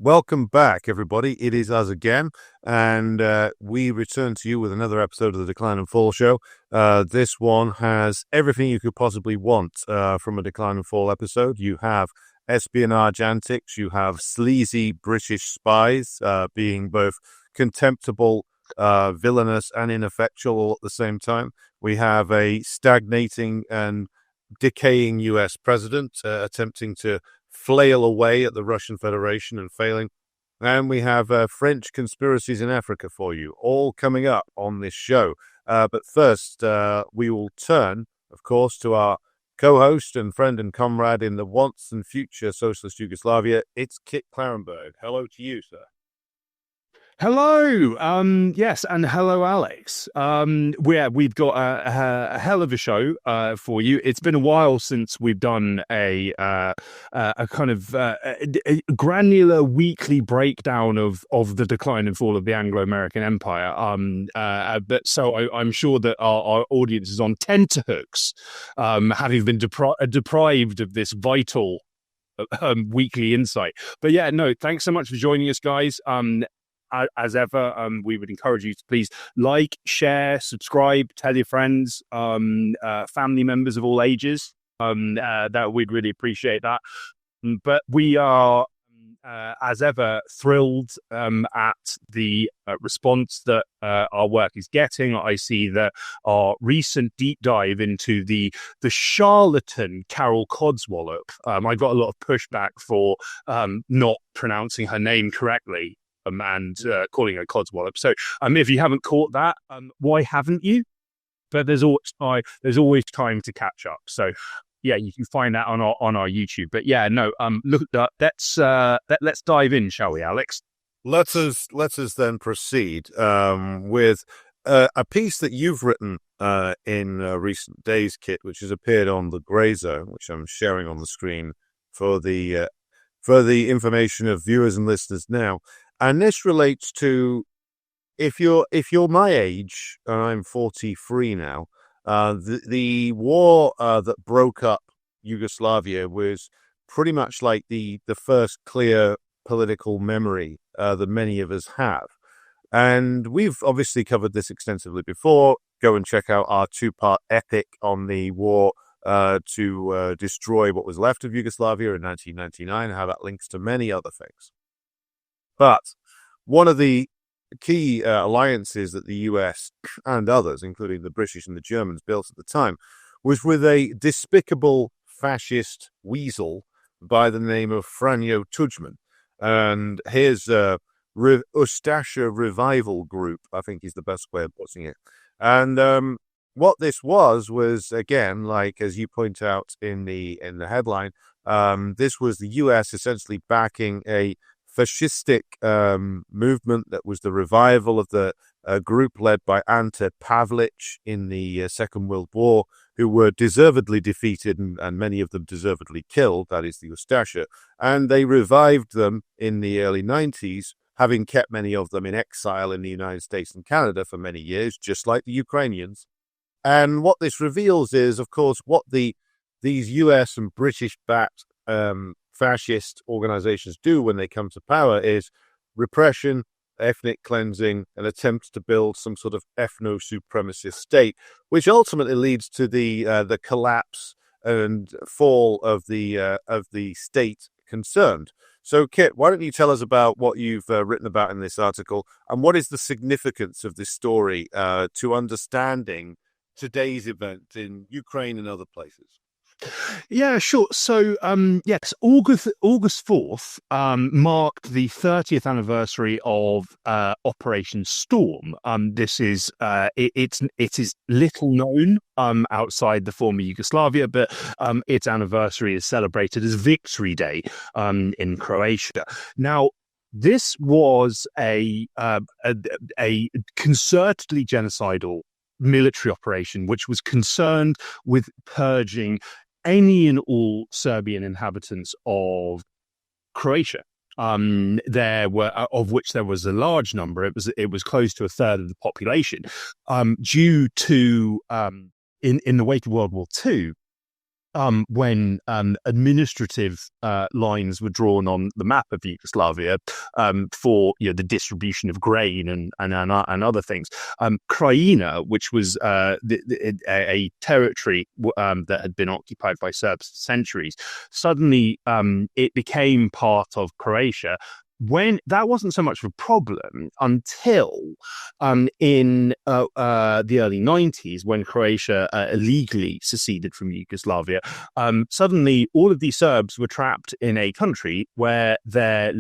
Welcome back, everybody. It is us again, and we return to you with another episode of the Decline and Fall Show. This one has everything you could possibly want from a Decline and Fall episode. You have espionage antics, you have sleazy British spies being both contemptible, villainous, and ineffectual all at the same time. We have a stagnating and decaying US president attempting to flail away at the Russian Federation and failing. And we have French conspiracies in Africa for you, all coming up on this show. But first, we will turn, of course, to our co-host and friend and comrade in the once and future socialist Yugoslavia. It's Kit Clarenberg. Hello to you, sir. Hello. Yes, and hello, Alex. We've got a hell of a show for you. It's been a while since we've done a kind of a granular weekly breakdown of the decline and fall of the Anglo-American Empire. But so I'm sure that our audience is on tenterhooks, having been deprived of this vital weekly insight. But yeah, no, thanks so much for joining us, guys. As ever, we would encourage you to please like, share, subscribe, tell your friends, family members of all ages. That we'd really appreciate that. But we are, as ever, thrilled at the response that our work is getting. I see that our recent deep dive into the charlatan Carol Codswallop, I got a lot of pushback for not pronouncing her name correctly. And calling her Codswallop. So, if you haven't caught that, why haven't you? But there's always time to catch up. So, yeah, you can find that on our YouTube. But yeah, no, look, let's dive in, shall we, Alex? Let us then proceed with a piece that you've written in recent days, Kit, which has appeared on the Grey Zone, which I'm sharing on the screen for the information of viewers and listeners now. And this relates to if you're my age, and I'm 43 now, the war that broke up Yugoslavia was pretty much like the first clear political memory that many of us have. And we've obviously covered this extensively before. Go and check out our 2-part epic on the war to destroy what was left of Yugoslavia in 1999, how that links to many other things. But one of the key alliances that the US and others, including the British and the Germans, built at the time was with a despicable fascist weasel by the name of Franjo Tudjman. And his Ustasha Revival Group, I think is the best way of putting it. And what this was, again, like as you point out in the headline, this was the US essentially backing a fascistic movement that was the revival of the group led by Ante Pavlic in the Second World War, who were deservedly defeated and many of them deservedly killed, that is the Ustasha, and they revived them in the early 90s, having kept many of them in exile in the United States and Canada for many years, just like the Ukrainians. And what this reveals is, of course, what these US and British-backed fascist organizations do when they come to power is repression, ethnic cleansing, and attempts to build some sort of ethno-supremacist state, which ultimately leads to the collapse and fall of the state concerned. So, Kit, why don't you tell us about what you've written about in this article, and what is the significance of this story to understanding today's event in Ukraine and other places? Yeah, sure. So, yes, August 4th marked the 30th anniversary of Operation Storm. This is it is little known outside the former Yugoslavia, but its anniversary is celebrated as Victory Day in Croatia. Now, this was a concertedly genocidal military operation, which was concerned with purging any and all Serbian inhabitants of Croatia. There were, of which there was a large number. It was close to a third of the population, due to in the wake of World War II, when administrative lines were drawn on the map of Yugoslavia for the distribution of grain and other things. Krajina, which was a territory that had been occupied by Serbs for centuries, suddenly it became part of Croatia. When that wasn't so much of a problem until in the early 90s, when Croatia illegally seceded from Yugoslavia, suddenly all of these Serbs were trapped in a country where their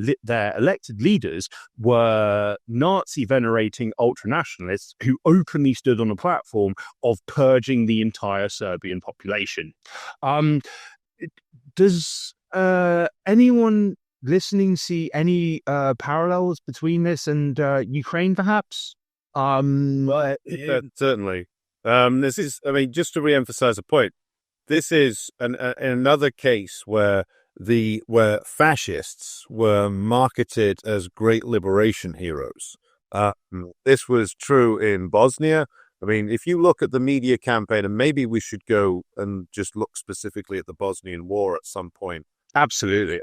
elected leaders were Nazi-venerating ultranationalists who openly stood on a platform of purging the entire Serbian population. Does anyone listening see any parallels between this and Ukraine, perhaps? Certainly. This is, I mean, just to re-emphasize a point, this is another case where fascists were marketed as great liberation heroes. This was true in Bosnia. I mean, if you look at the media campaign, and maybe we should go and just look specifically at the Bosnian War at some point. Absolutely.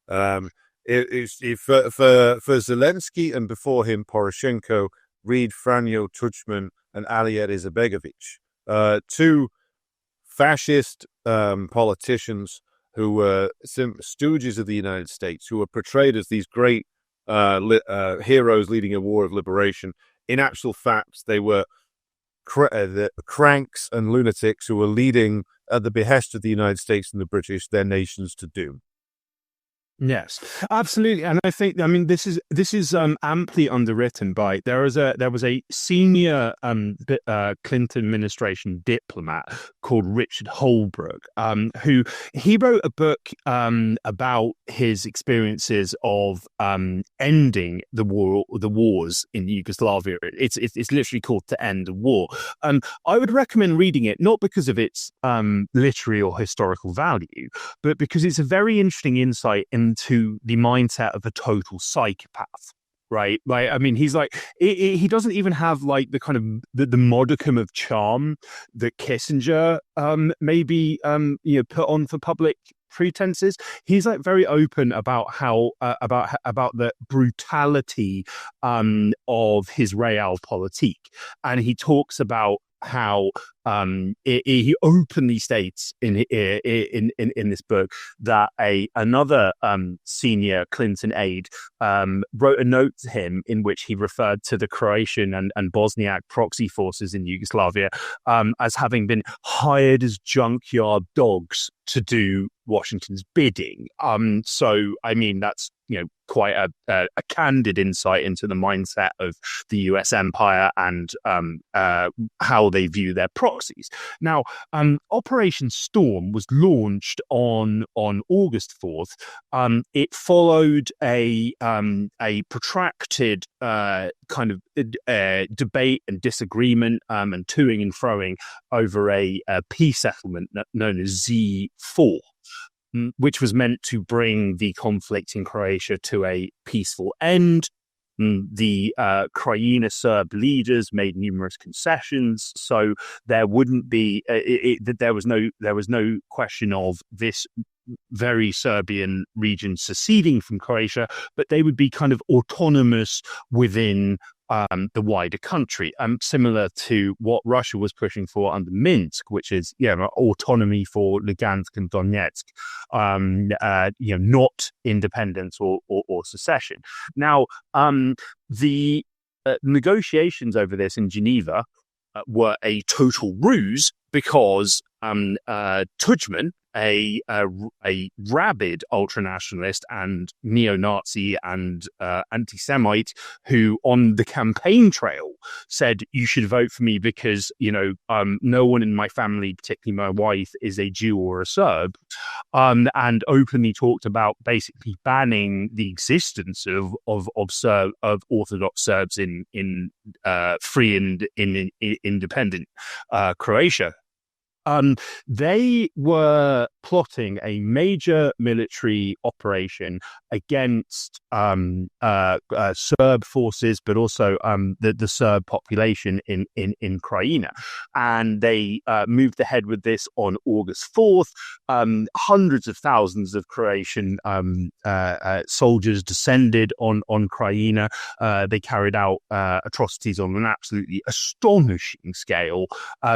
For Zelensky and before him Poroshenko, read Franjo Tuđman and Alija Izetbegović, two fascist politicians who were stooges of the United States, who were portrayed as these great heroes leading a war of liberation. In actual fact, they were the cranks and lunatics who were leading, at the behest of the United States and the British, their nations to doom. Yes, absolutely, and I think this is amply underwritten by there was a senior Clinton administration diplomat called Richard Holbrooke, who he wrote a book about his experiences of ending the wars in Yugoslavia. It's literally called To End the War. I would recommend reading it, not because of its literary or historical value, but because it's a very interesting insight into the mindset of a total psychopath, right? Like, I mean, he's like, he doesn't even have like the kind of the modicum of charm that Kissinger maybe put on for public pretenses. He's like very open about how about the brutality of his realpolitik, and he talks about how he openly states in this book that another senior Clinton aide wrote a note to him in which he referred to the Croatian and Bosniak proxy forces in Yugoslavia as having been hired as junkyard dogs to do Washington's bidding. So, I mean, that's quite a candid insight into the mindset of the US empire and how they view their proxies. Now, Operation Storm was launched on August 4th. It followed a protracted kind of debate and disagreement and toing and froing over a peace settlement known as Z4, which was meant to bring the conflict in Croatia to a peaceful end. The Krajina Serb leaders made numerous concessions, so there wouldn't be there was no question of this very Serbian region seceding from Croatia, but they would be kind of autonomous within the wider country, similar to what Russia was pushing for under Minsk, which is autonomy for Lugansk and Donetsk, not independence or secession. Now, the negotiations over this in Geneva were a total ruse because Tudjman, a rabid ultranationalist and neo-Nazi and anti-Semite who on the campaign trail said, you should vote for me because, no one in my family, particularly my wife, is a Jew or a Serb, and openly talked about basically banning the existence of Orthodox Serbs in free and independent Croatia. They were plotting a major military operation against Serb forces, but also the Serb population in Krajina. And they moved ahead with this on August 4th. Hundreds of thousands of Croatian soldiers descended on Krajina. They carried out atrocities on an absolutely astonishing scale.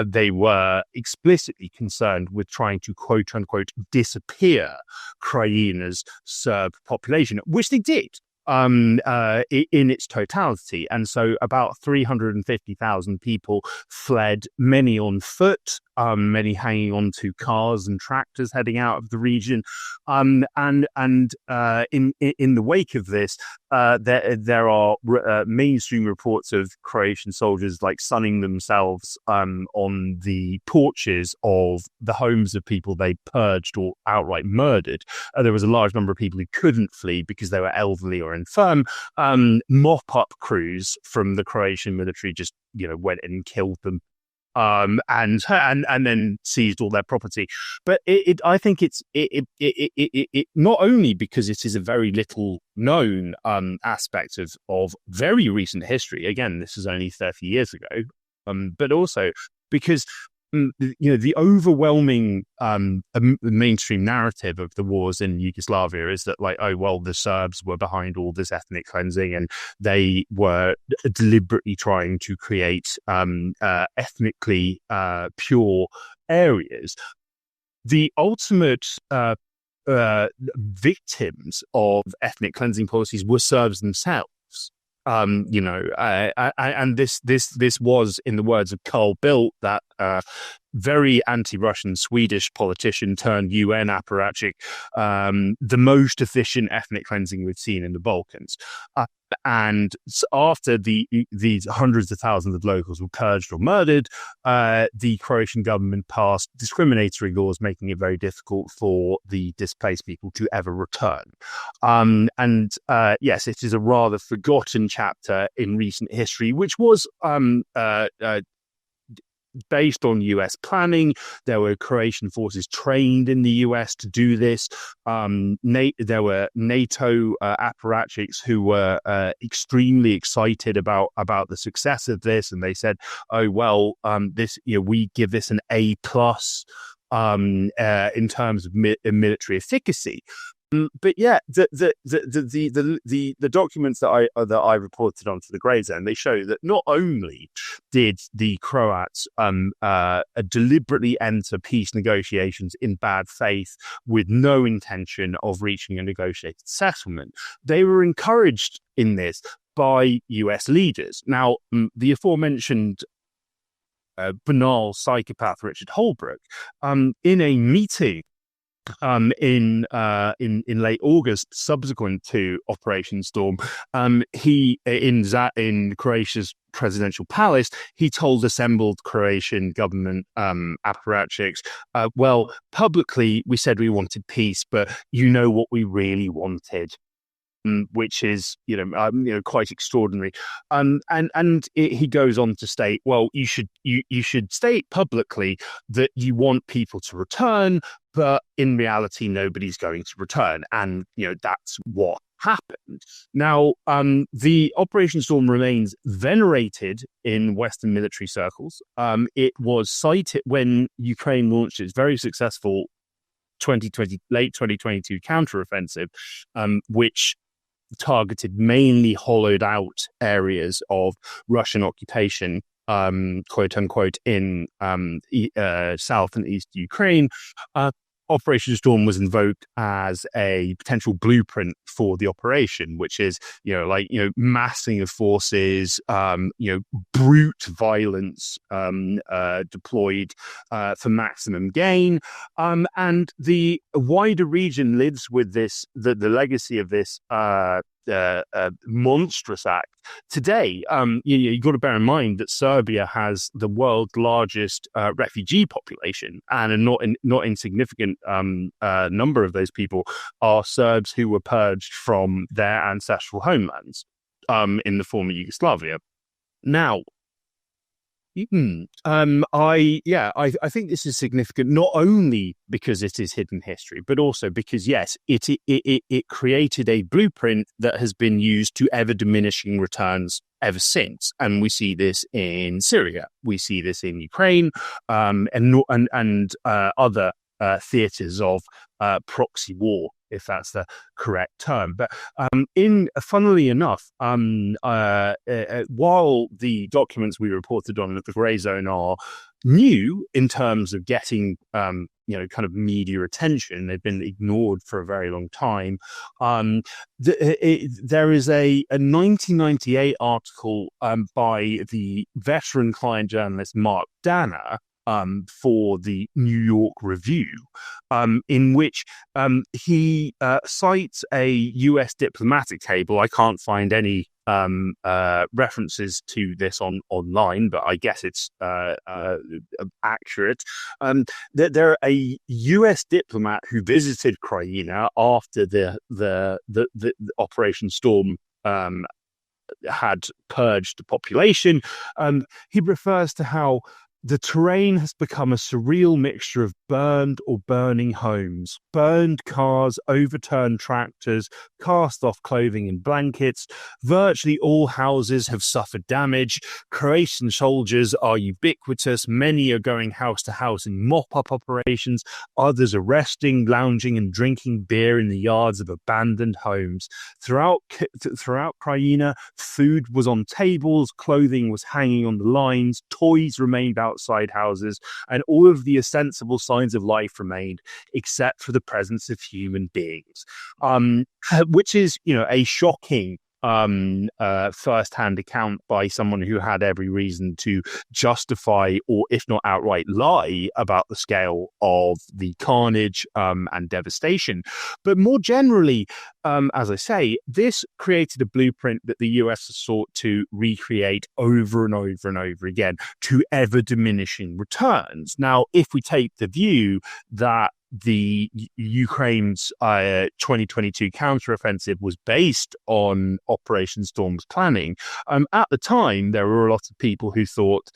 They were explicitly concerned with trying to quote unquote disappear Krajina's Serb population, which they did in its totality. And so about 350,000 people fled, many on foot, many hanging onto cars and tractors heading out of the region. And in the wake of this, there are mainstream reports of Croatian soldiers like sunning themselves on the porches of the homes of people they purged or outright murdered. There was a large number of people who couldn't flee because they were elderly or infirm. Mop-up crews from the Croatian military just went in and killed them. And then seized all their property. But I think it's not only because it is a very little known aspect of very recent history. Again, this is only 30 years ago. But also because the overwhelming mainstream narrative of the wars in Yugoslavia is that, like, oh well, the Serbs were behind all this ethnic cleansing and they were deliberately trying to create ethnically pure areas. The ultimate victims of ethnic cleansing policies were Serbs themselves. And this was, in the words of Carl Bildt, that very anti-Russian Swedish politician turned UN apparatchik, the most efficient ethnic cleansing we've seen in the Balkans. And after these hundreds of thousands of locals were purged or murdered, the Croatian government passed discriminatory laws, making it very difficult for the displaced people to ever return. Yes, it is a rather forgotten chapter in recent history, which was based on US planning. There were Croatian forces trained in the US to do this. There were NATO apparatchiks who were extremely excited about the success of this, and they said, "Oh well, this we give this an A plus in terms of military efficacy." But yeah, the documents that I reported onto the Grey Zone, they show that not only did the Croats deliberately enter peace negotiations in bad faith with no intention of reaching a negotiated settlement, they were encouraged in this by US leaders. Now, the aforementioned banal psychopath Richard Holbrooke, in a meeting in late August, subsequent to Operation Storm, he in Croatia's presidential palace, he told assembled Croatian government apparatchiks, well, publicly we said we wanted peace, but what we really wanted. Which is, quite extraordinary. He goes on to state, well, you should state publicly that you want people to return, but in reality, nobody's going to return. And, that's what happened. Now, the Operation Storm remains venerated in Western military circles. It was cited when Ukraine launched its very successful late 2022 counteroffensive, which targeted mainly hollowed out areas of Russian occupation, quote unquote, in South and East Ukraine. Operation Storm was invoked as a potential blueprint for the operation, which is, massing of forces, brute violence deployed for maximum gain. And the wider region lives with this, the legacy of this monstrous act. Today, you've got to bear in mind that Serbia has the world's largest refugee population, and a not insignificant number of those people are Serbs who were purged from their ancestral homelands in the former Yugoslavia. Now, I think this is significant not only because it is hidden history, but also because yes, it created a blueprint that has been used to ever diminishing returns ever since, and we see this in Syria, we see this in Ukraine, and other theaters of proxy war, if that's the correct term. But funnily enough, while the documents we reported on at the Grey Zone are new in terms of getting kind of media attention, they've been ignored for a very long time. There is a 1998 article by the veteran client journalist Mark Danner for the New York Review, in which he cites a US diplomatic table. I can't find any references to this online, but I guess it's accurate. There a US diplomat who visited Crimea after the Operation Storm had purged the population. He refers to how the terrain has become a surreal mixture of burned or burning homes, burned cars, overturned tractors, cast off clothing and blankets. Virtually all houses have suffered damage. Croatian soldiers are ubiquitous. Many are going house to house in mop-up operations. Others are resting, lounging and drinking beer in the yards of abandoned homes. Throughout Crimea, food was on tables, clothing was hanging on the lines, toys remained outside houses, and all of the ostensible signs of life remained, except for the presence of human beings, which is, a shocking first-hand account by someone who had every reason to justify, or if not outright lie, about the scale of the carnage and devastation. But more generally, as I say, this created a blueprint that the US has sought to recreate over and over and over again to ever diminishing returns. Now, if we take the view that the Ukraine's 2022 counteroffensive was based on Operation Storm's planning. At the time, there were a lot of people who thought,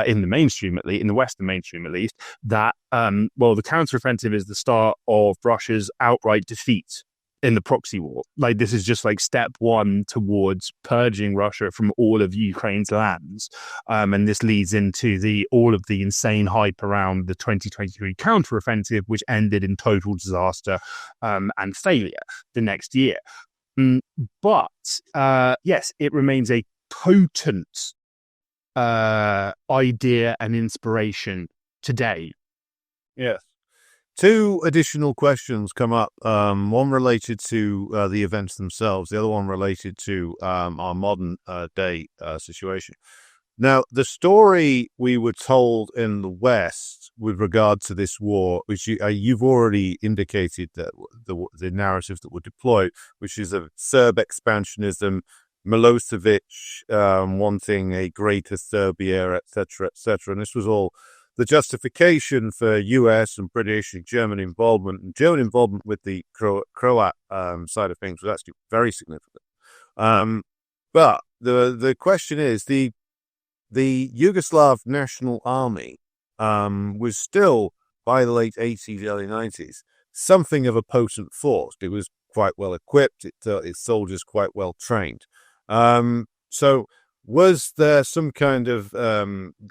in the mainstream, at least, in the Western mainstream at least, that the counteroffensive is the start of Russia's outright defeat in the proxy war. Like, this is just like step one towards purging Russia from all of Ukraine's lands. And this leads into all of the insane hype around the 2023 counteroffensive, which ended in total disaster and failure the next year. But yes, it remains a potent idea and inspiration today. Yes. Two additional questions come up, one related to the events themselves, the other one related to our modern day situation. Now, the story we were told in the West with regard to this war, which you've already indicated that the narrative that were deployed, which is of Serb expansionism, Milosevic wanting a greater Serbia, etc., etc., and this was all the justification for US and British and German involvement, and German involvement with the Croat side of things was actually very significant. But the question is, the Yugoslav National Army was still, by the late 80s, early 90s, something of a potent force. It was quite well equipped, its soldiers quite well trained. So was there some kind of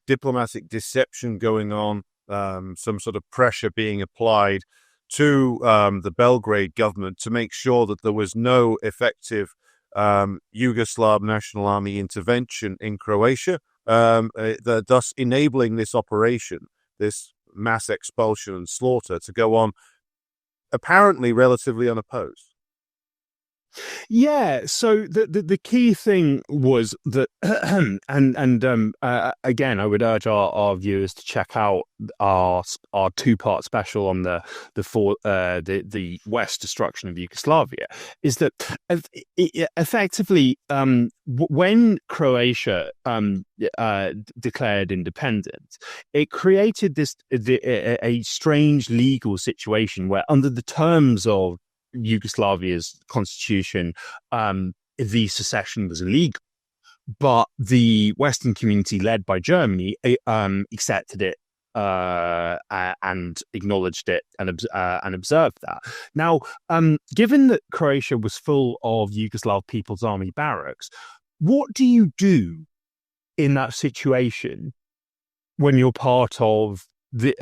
diplomatic deception going on, some sort of pressure being applied to the Belgrade government to make sure that there was no effective Yugoslav National Army intervention in Croatia, thus enabling this operation, this mass expulsion and slaughter, to go on apparently relatively unopposed? Yeah, so the key thing was that, again, I would urge our viewers to check out our 2-part special on the West destruction of Yugoslavia. Is that effectively when Croatia declared independence, it created a strange legal situation where, under the terms of Yugoslavia's constitution, the secession was illegal. but the Western community, led by Germany, accepted it and acknowledged it and observed that. Now, given that Croatia was full of Yugoslav People's Army barracks, what do you do in that situation when you're part of the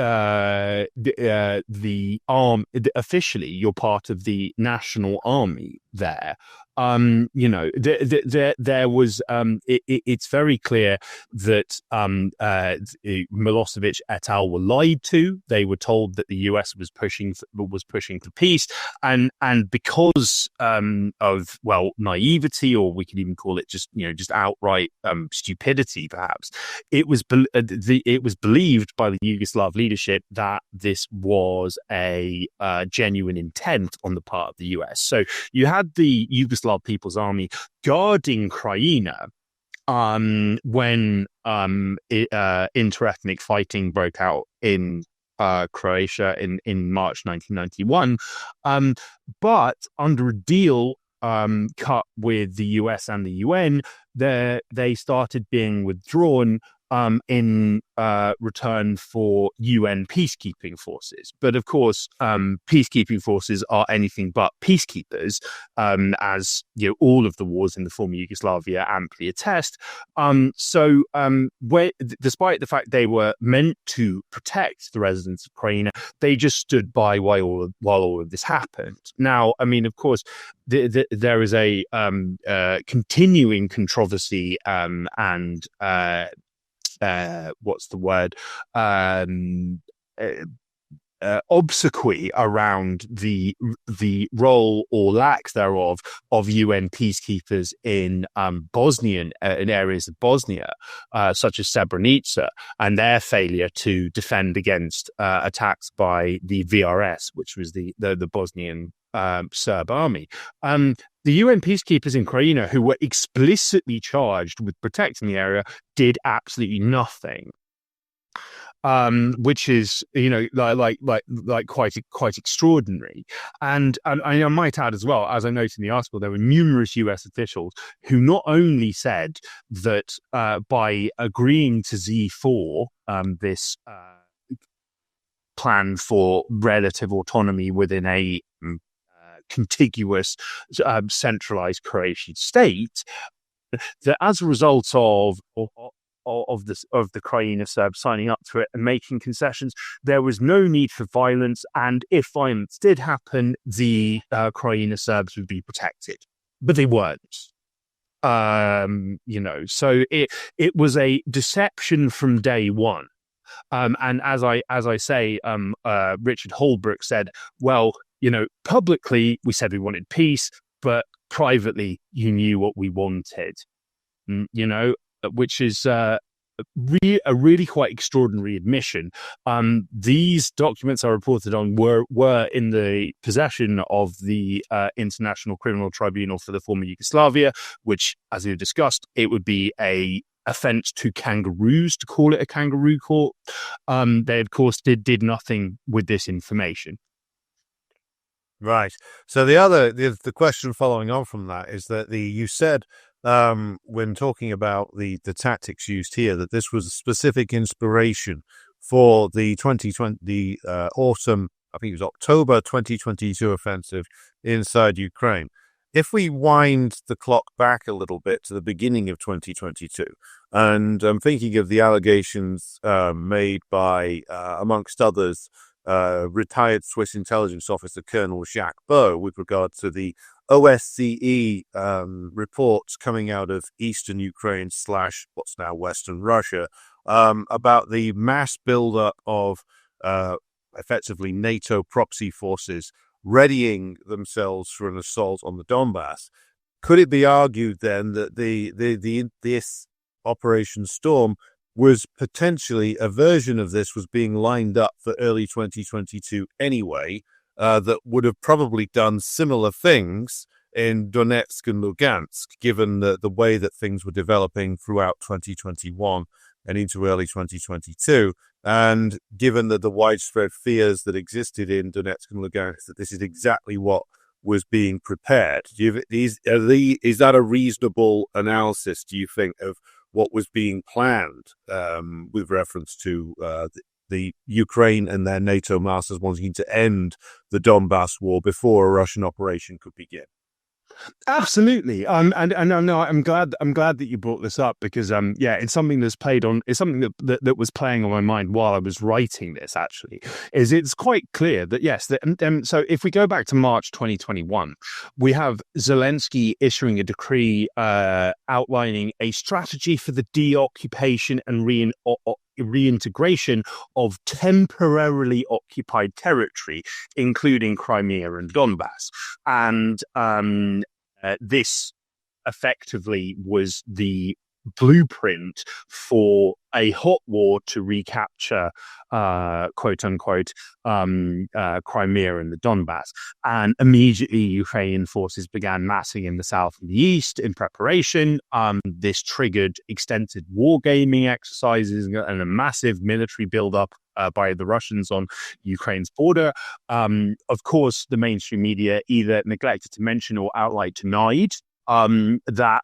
arm? Officially, you're part of the national army there. There was. It's very clear that Milosevic et al. Were lied to. They were told that the US was pushing for peace, and because of naivety, or we could even call it just outright stupidity, perhaps. It was believed by the Yugoslav leadership that this was a genuine intent on the part of the US. So you had the Yugoslav People's Army guarding Krajina when interethnic fighting broke out in Croatia in March 1991, but under a deal cut with the US and the UN, they started being withdrawn in return for UN peacekeeping forces. But of course, peacekeeping forces are anything but peacekeepers, as all of the wars in the former Yugoslavia amply attest. So despite the fact they were meant to protect the residents of Krajina, they just stood by while all of this happened. Now, I mean, of course, there is a continuing controversy and what's the word? Obsequy around the role or lack thereof of UN peacekeepers in Bosnian in areas of Bosnia, such as Srebrenica, and their failure to defend against attacks by the VRS, which was the Bosnian Serb army. The UN peacekeepers in Krajina, who were explicitly charged with protecting the area, did absolutely nothing, which is like quite extraordinary. And I might add as well, as I noted in the article, there were numerous US officials who not only said that by agreeing to Z4, this plan for relative autonomy within a contiguous centralized Croatian state, that as a result of the Krajina Serbs signing up to it and making concessions, there was no need for violence, and if violence did happen, the Krajina Serbs would be protected. But they weren't. So it was a deception from day one. And as I say, Richard Holbrooke said, well, publicly we said we wanted peace, but privately you knew what we wanted, which is a really quite extraordinary admission. These documents I reported on were in the possession of the International Criminal Tribunal for the former Yugoslavia, which, as we discussed, it would be a offense to kangaroos to call it a kangaroo court. They, of course, did nothing with this information. Right. So the question following on from that is that you said when talking about the tactics used here that this was a specific inspiration for the 2020 autumn, I think it was October 2022 offensive inside Ukraine. If we wind the clock back a little bit to the beginning of 2022, and I'm thinking of the allegations made by, amongst others, retired Swiss intelligence officer Colonel Jacques Beau with regard to the OSCE reports coming out of eastern Ukraine / what's now Western Russia about the mass buildup of effectively NATO proxy forces readying themselves for an assault on the Donbass. Could it be argued then that this Operation Storm was potentially a version of this was being lined up for early 2022 anyway, that would have probably done similar things in Donetsk and Lugansk, given the way that things were developing throughout 2021 and into early 2022, and given that the widespread fears that existed in Donetsk and Lugansk that this is exactly what was being prepared. Is that a reasonable analysis, do you think, of what was being planned with reference to the Ukraine and their NATO masters wanting to end the Donbass war before a Russian operation could begin? Absolutely. And no, I'm glad that you brought this up because yeah, it's something that was playing on my mind while I was writing this. Actually, it's quite clear that yes, so if we go back to March 2021, we have Zelensky issuing a decree outlining a strategy for the deoccupation and reintegration of temporarily occupied territory, including Crimea and Donbass. And this effectively was the blueprint for a hot war to recapture, quote unquote, Crimea and the Donbass. And immediately Ukrainian forces began massing in the south and the east in preparation. This triggered extensive wargaming exercises and a massive military buildup by the Russians on Ukraine's border. Of course, the mainstream media either neglected to mention or outright denied that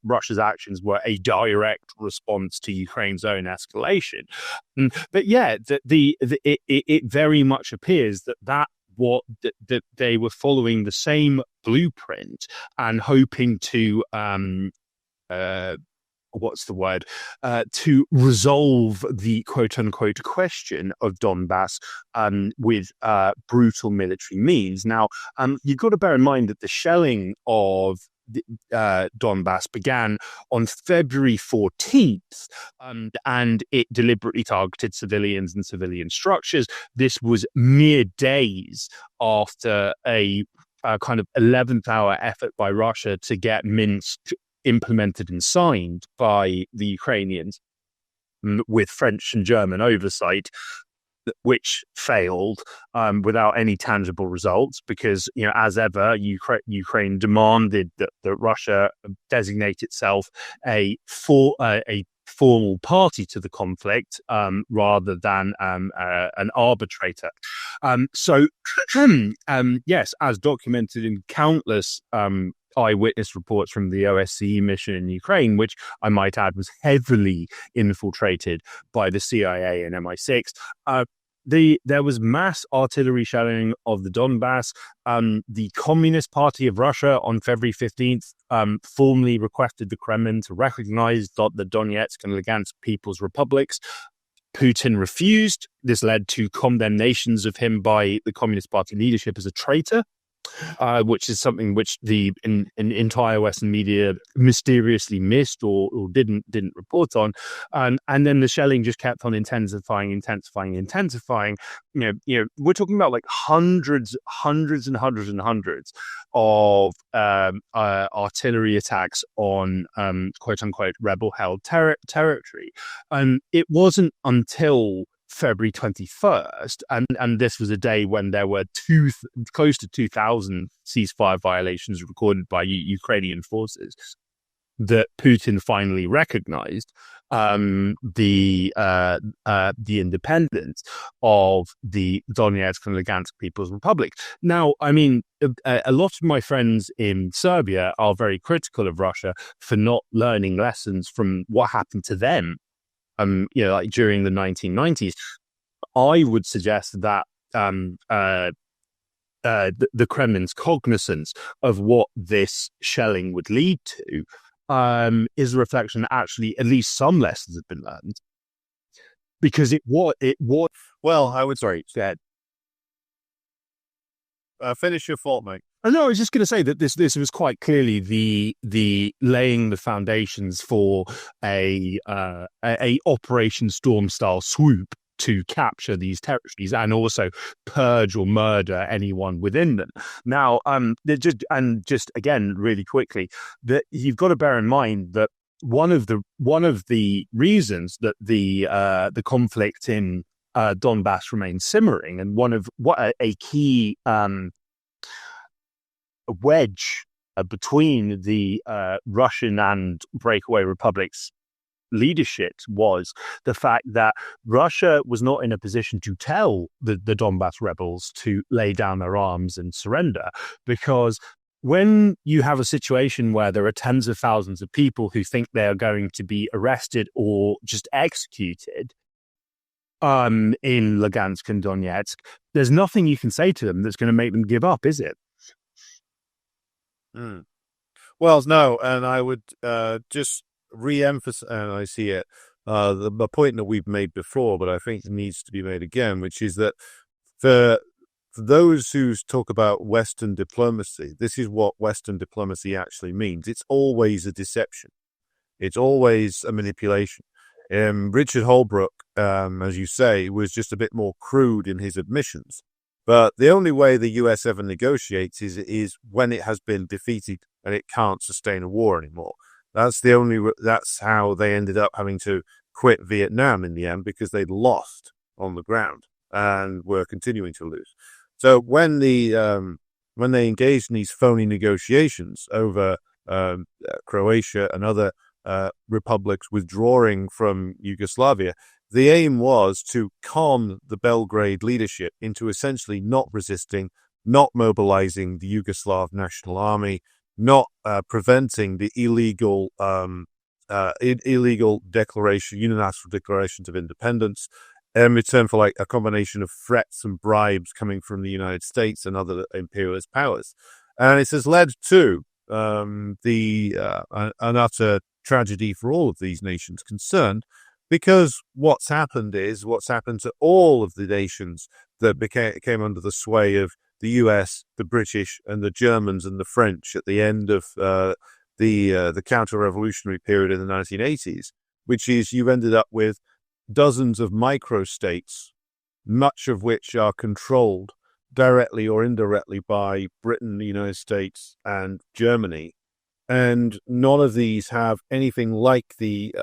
Russia's actions were a direct response to Ukraine's own escalation. But yeah, it very much appears that they were following the same blueprint and hoping to to resolve the quote unquote question of Donbass with brutal military means. Now, you've got to bear in mind that the shelling of Donbass began on February 14th, and it deliberately targeted civilians and civilian structures. This was mere days after a kind of 11th hour effort by Russia to get Minsk implemented and signed by the Ukrainians with French and German oversight, which failed without any tangible results because, as ever, Ukraine demanded that Russia designate itself a formal party to the conflict rather than an arbitrator. So, yes, as documented in countless eyewitness reports from the OSCE mission in Ukraine, which I might add was heavily infiltrated by the CIA and MI6. There was mass artillery shelling of the Donbass. The Communist Party of Russia on February 15th formally requested the Kremlin to recognize the Donetsk and Lugansk People's Republics. Putin refused. This led to condemnations of him by the Communist Party leadership as a traitor. Which is something which the entire Western media mysteriously missed or didn't report on, and then the shelling just kept on intensifying. We're talking about like hundreds of artillery attacks on quote unquote rebel held territory, and it wasn't until February 21st, and this was a day when there were close to 2,000 ceasefire violations recorded by Ukrainian forces, that Putin finally recognized the independence of the Donetsk and Lugansk People's Republic. Now, I mean, a lot of my friends in Serbia are very critical of Russia for not learning lessons from what happened to them like during the 1990s. I would suggest that the Kremlin's cognizance of what this shelling would lead to is a reflection that actually at least some lessons have been learned. Because it was. Well, I would. Sorry, go ahead. Finish your thought, mate. No, I was just going to say that this was quite clearly the laying the foundations for a Operation Storm style swoop to capture these territories and also purge or murder anyone within them. Now, just again really quickly, that you've got to bear in mind that one of the reasons that the conflict in Donbass remains simmering, and one of a key wedge between the Russian and breakaway republics leadership was the fact that Russia was not in a position to tell the Donbass rebels to lay down their arms and surrender, because when you have a situation where there are tens of thousands of people who think they are going to be arrested or just executed in Lugansk and Donetsk, there's nothing you can say to them that's going to make them give up, is it? Mm. Well, no, and I would just re-emphasize, and I see it, the point that we've made before, but I think it needs to be made again, which is that for those who talk about Western diplomacy, this is what Western diplomacy actually means. It's always a deception. It's always a manipulation. Richard Holbrooke, as you say, was just a bit more crude in his admissions. But the only way the US ever negotiates is when it has been defeated and it can't sustain a war anymore. That's how they ended up having to quit Vietnam in the end, because they'd lost on the ground and were continuing to lose. So when they engaged in these phony negotiations over Croatia and other republics withdrawing from Yugoslavia, the aim was to con the Belgrade leadership into essentially not resisting, not mobilizing the Yugoslav National Army, not preventing the illegal unilateral declarations of independence, in return for like a combination of threats and bribes coming from the United States and other imperialist powers. And it has led to an utter tragedy for all of these nations concerned, because what's happened to all of the nations that came under the sway of the US, the British, and the Germans and the French at the end of the counter-revolutionary period in the 1980s, which is you've ended up with dozens of microstates, much of which are controlled directly or indirectly by Britain, the United States, and Germany. And none of these have anything like the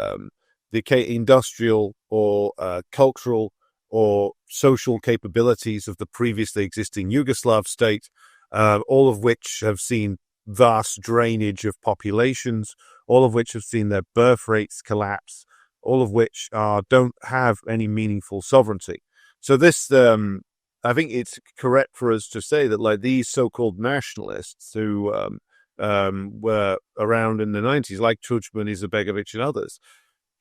industrial or cultural or social capabilities of the previously existing Yugoslav state, all of which have seen vast drainage of populations, all of which have seen their birth rates collapse, all of which don't have any meaningful sovereignty. So this, I think it's correct for us to say that like these so-called nationalists who were around in the 90s, like Tudjman, Izetbegovic, and others,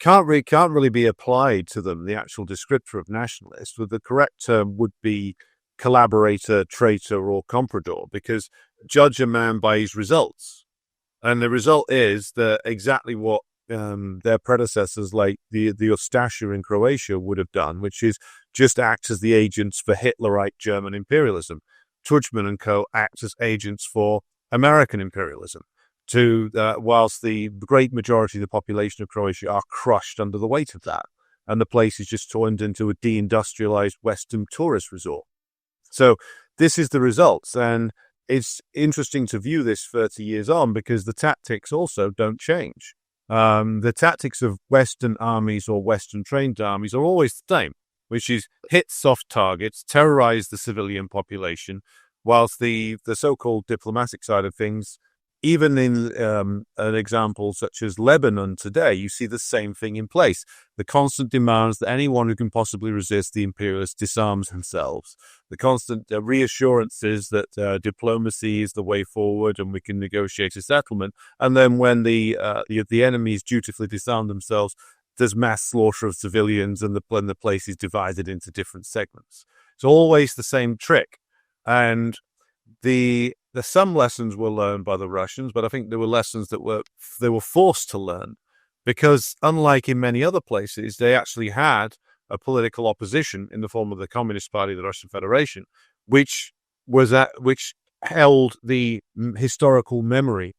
can't really be applied to them, the actual descriptor of nationalist. But the correct term would be collaborator, traitor, or comprador, because judge a man by his results. And the result is that exactly what their predecessors, like the Ustasha in Croatia, would have done, which is just act as the agents for Hitlerite German imperialism. Tudjman and co. act as agents for American imperialism, whilst the great majority of the population of Croatia are crushed under the weight of that. And the place is just turned into a deindustrialized Western tourist resort. So this is the results. And it's interesting to view this 30 years on, because the tactics also don't change. The tactics of Western armies or Western trained armies are always the same, which is hit soft targets, terrorize the civilian population, whilst the so-called diplomatic side of things, even in an example such as Lebanon today, you see the same thing in place. The constant demands that anyone who can possibly resist the imperialists disarms themselves. The constant reassurances that diplomacy is the way forward and we can negotiate a settlement. And then when the enemies dutifully disarm themselves, there's mass slaughter of civilians and the place is divided into different segments. It's always the same trick. And the some lessons were learned by the Russians, but I think there were lessons that they were forced to learn, because unlike in many other places, they actually had a political opposition in the form of the Communist Party of the Russian Federation, which held the historical memory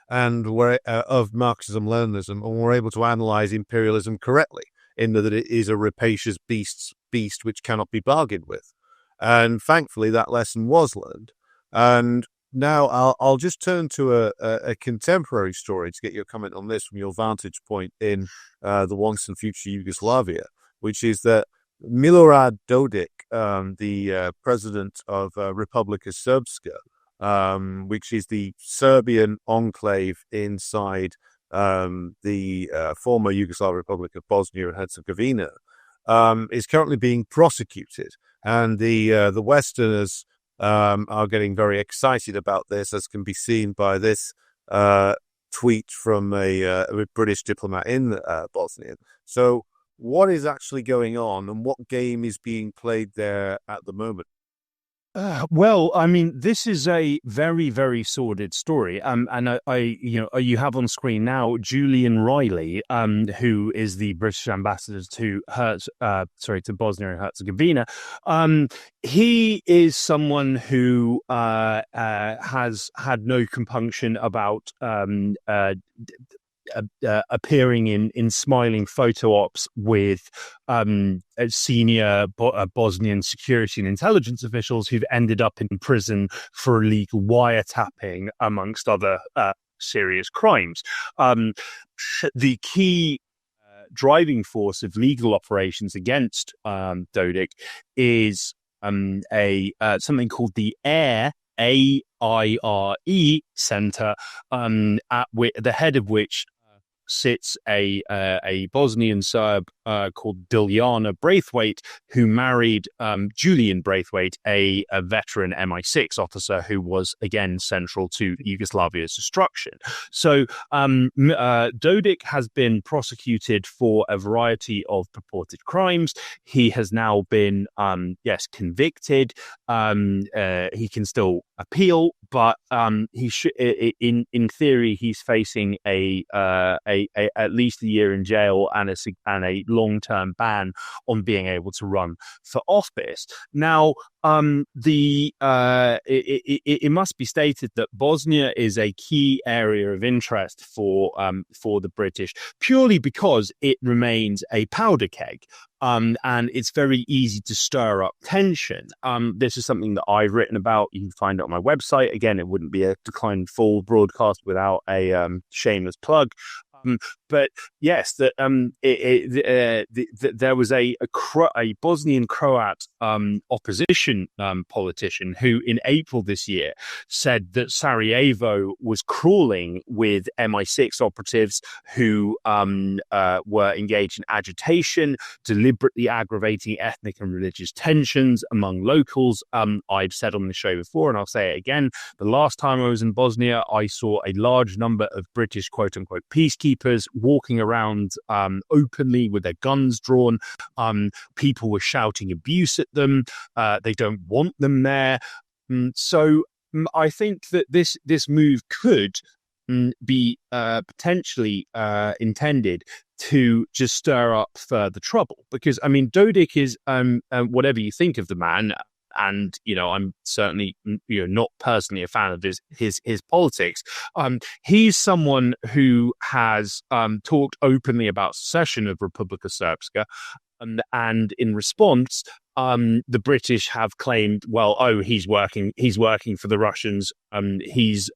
and of Marxism-Leninism, and were able to analyze imperialism correctly, in that it is a rapacious beast which cannot be bargained with. And thankfully, that lesson was learned. And now I'll just turn to a contemporary story to get your comment on this from your vantage point in the once and future Yugoslavia, which is that Milorad Dodik, the president of Republika Srpska, which is the Serbian enclave inside the former Yugoslav Republic of Bosnia and Herzegovina, is currently being prosecuted, and the Westerners are getting very excited about this, as can be seen by this tweet from a British diplomat in Bosnia. So, what is actually going on, and what game is being played there at the moment? Well, I mean, this is a very, very sordid story. You have on screen now Julian Riley, who is the British ambassador to to Bosnia and Herzegovina. He is someone who has had no compunction about appearing in smiling photo ops with senior Bosnian security and intelligence officials who've ended up in prison for illegal wiretapping, amongst other serious crimes. The key driving force of legal operations against Dodik is something called the AIRE Center, at the head of which sits a Bosnian Serb called Diljana Braithwaite, who married Julian Braithwaite, a veteran MI6 officer who was again central to Yugoslavia's destruction. So Dodik has been prosecuted for a variety of purported crimes. He has now been convicted. He can still appeal, but in theory he's facing at least a year in jail and a long-term ban on being able to run for office. Now, it must be stated that Bosnia is a key area of interest for the British, purely because it remains a powder keg. And it's very easy to stir up tension. This is something that I've written about. You can find it on my website. Again, it wouldn't be a Decline Full broadcast without a shameless plug. But yes, there was a Bosnian Croat opposition politician who, in April this year, said that Sarajevo was crawling with MI6 operatives who were engaged in agitation, deliberately aggravating ethnic and religious tensions among locals. I've said on the show before, and I'll say it again, the last time I was in Bosnia, I saw a large number of British quote-unquote peacekeepers walking around openly with their guns drawn. People were shouting abuse at them. They don't want them there. So I think that this move could be potentially intended to just stir up further trouble. Because, I mean, Dodik is, whatever you think of the man, and I'm certainly not personally a fan of his politics. He's someone who has talked openly about secession of Republika Srpska, and in response, the British have claimed, he's working for the Russians. He's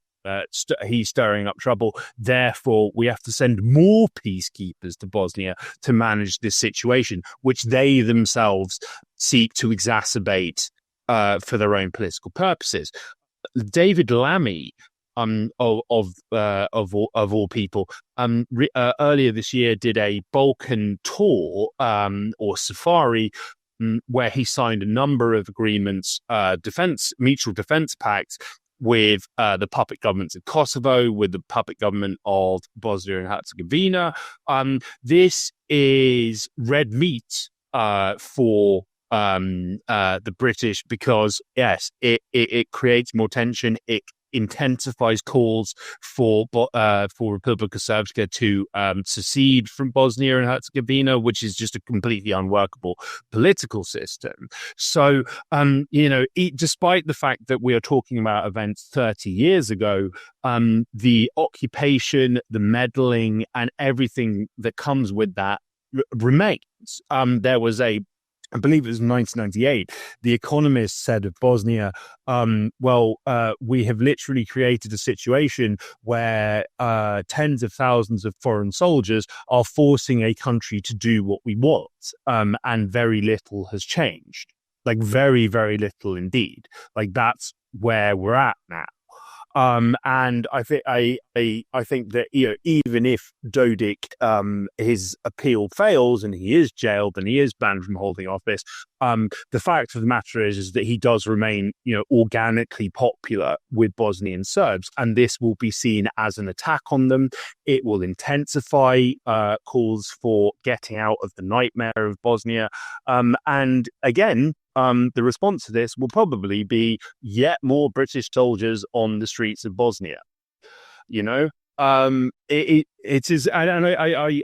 stirring up trouble. Therefore, we have to send more peacekeepers to Bosnia to manage this situation, which they themselves seek to exacerbate for their own political purposes. David Lammy, of all people, earlier this year did a Balkan tour or safari, where he signed a number of agreements, mutual defense pacts with the puppet governments of Kosovo, with the puppet government of Bosnia and Herzegovina. This is red meat for the British, because yes, it creates more tension. It intensifies calls for Republika Srpska to secede from Bosnia and Herzegovina, which is just a completely unworkable political system. So, despite the fact that we are talking about events 30 years ago, the occupation, the meddling, and everything that comes with that remains. There was I believe it was 1998, The Economist said of Bosnia, we have literally created a situation where tens of thousands of foreign soldiers are forcing a country to do what we want, and very little has changed. Like, very, very little indeed. Like, that's where we're at now. And I think that, even if Dodik, his appeal fails and he is jailed and he is banned from holding office, the fact of the matter is that he does remain, organically popular with Bosnian Serbs, and this will be seen as an attack on them. It will intensify calls for getting out of the nightmare of Bosnia. And again, the response to this will probably be yet more British soldiers on the streets of Bosnia. It is, and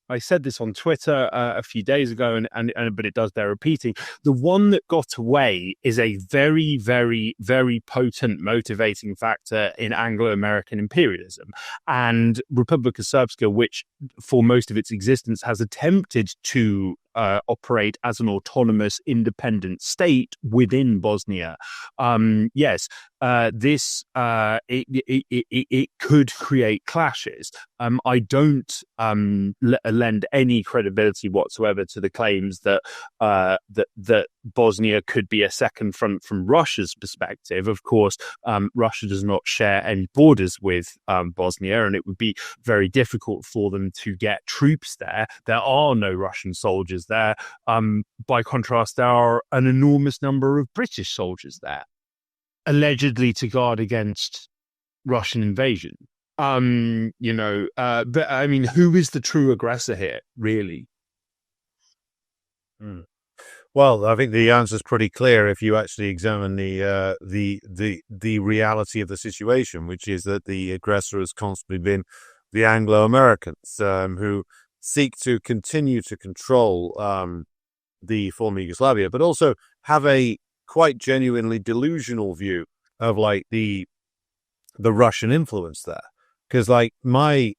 I said this on Twitter a few days ago, and but it does bear repeating. The one that got away is a very, very, very potent motivating factor in Anglo-American imperialism. And Republika Srpska, which for most of its existence has attempted to operate as an autonomous, independent state within Bosnia. Yes, this it could create clashes. I don't lend any credibility whatsoever to the claims that that Bosnia could be a second front from Russia's perspective. Of course, Russia does not share any borders with Bosnia, and it would be very difficult for them to get troops there. There are no Russian soldiers there. By contrast, there are an enormous number of British soldiers there, allegedly to guard against Russian invasion. But I mean, who is the true aggressor here, really? Well, I think the answer is pretty clear if you actually examine the reality of the situation, which is that the aggressor has constantly been the Anglo-Americans, who seek to continue to control the former Yugoslavia, but also have a quite genuinely delusional view of like the Russian influence there. Because like my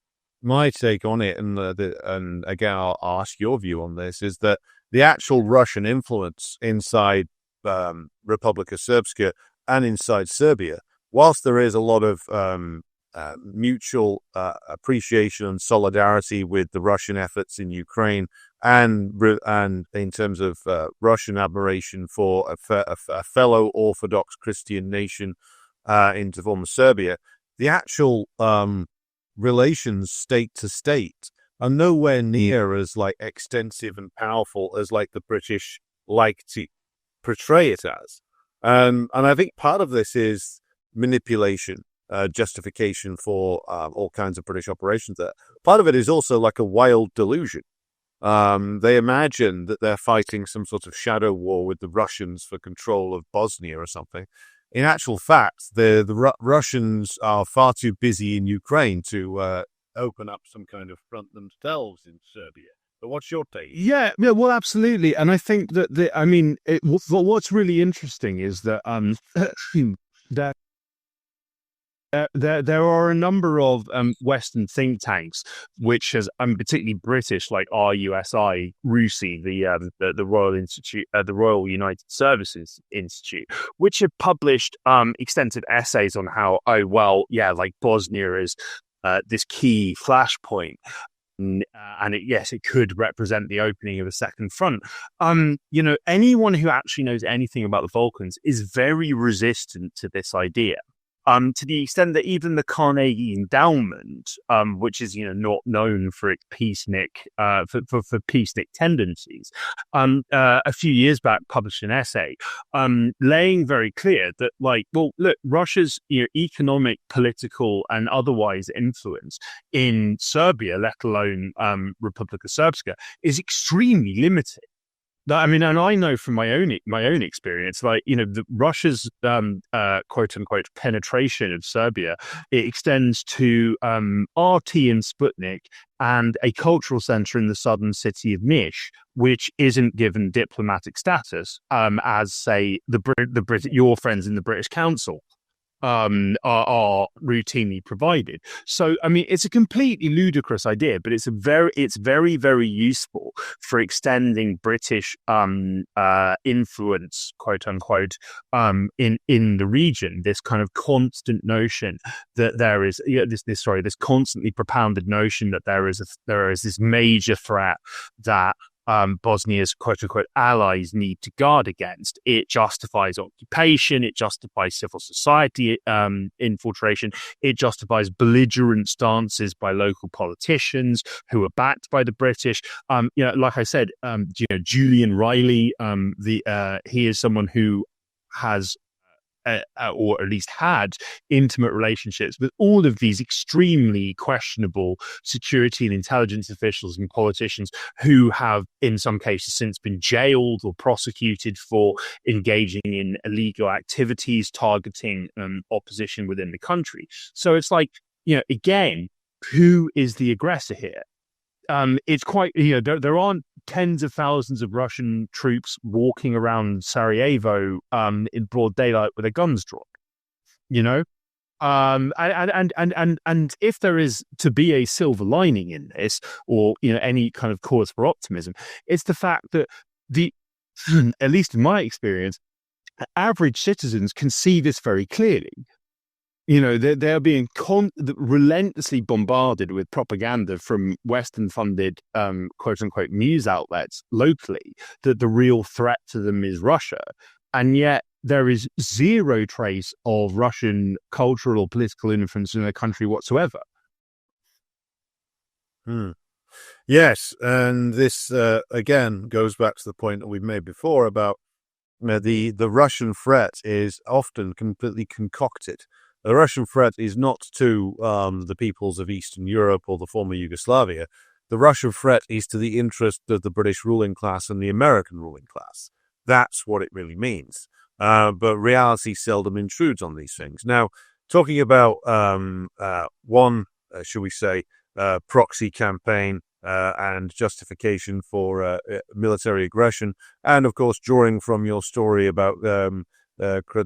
take on it, and again I'll ask your view on this, is that the actual Russian influence inside Republika Srpska and inside Serbia, whilst there is a lot of mutual appreciation and solidarity with the Russian efforts in Ukraine, and in terms of Russian admiration for a fellow Orthodox Christian nation into former Serbia, the actual relations state to state are nowhere near as like extensive and powerful as like the British like to portray it as. And I think part of this is manipulation, justification for all kinds of British operations there. Part of it is also like a wild delusion. They imagine that they're fighting some sort of shadow war with the Russians for control of Bosnia or something. In actual fact, the Russians are far too busy in Ukraine to open up some kind of front themselves in Serbia. But what's your take? Yeah, well, absolutely. And I think that what's really interesting is that that there are a number of Western think tanks, which has, particularly British, like RUSI, RUSI, the Royal Institute, the Royal United Services Institute, which have published extensive essays on how, like Bosnia is this key flashpoint. And it could represent the opening of a second front. Anyone who actually knows anything about the Balkans is very resistant to this idea. To the extent that even the Carnegie Endowment, which is not known for its peacenik for peacenik tendencies, a few years back published an essay laying very clear that Russia's economic, political, and otherwise influence in Serbia, let alone Republika Srpska, is extremely limited. I mean, and I know from my own experience, Russia's quote unquote penetration of Serbia, it extends to RT and Sputnik and a cultural center in the southern city of Niš, which isn't given diplomatic status, as say your friends in the British Council are routinely provided. So, I mean, it's a completely ludicrous idea, but it's very, very useful for extending British influence, quote unquote, in the region. This kind of constant notion that there is this constantly propounded notion that there is this major threat that Bosnia's quote-unquote allies need to guard against. It justifies occupation, it justifies civil society infiltration, it justifies belligerent stances by local politicians who are backed by the British. Like I said, Julian Riley, he is someone who has or at least had intimate relationships with all of these extremely questionable security and intelligence officials and politicians who have, in some cases, since been jailed or prosecuted for engaging in illegal activities targeting opposition within the country. So it's like, again, who is the aggressor here? It's quite, there aren't tens of thousands of Russian troops walking around Sarajevo in broad daylight with their guns drawn, and if there is to be a silver lining in this, or any kind of cause for optimism, it's the fact that at least in my experience, average citizens can see this very clearly. They're being relentlessly bombarded with propaganda from Western-funded, quote-unquote, news outlets locally that the real threat to them is Russia. And yet there is zero trace of Russian cultural or political influence in the country whatsoever. Yes, and this, again, goes back to the point that we've made before about the Russian threat is often completely concocted. The Russian threat is not to the peoples of Eastern Europe or the former Yugoslavia. The Russian threat is to the interest of the British ruling class and the American ruling class. That's what it really means. But reality seldom intrudes on these things. Now, talking about one, shall we say, proxy campaign and justification for military aggression, and of course, drawing from your story about the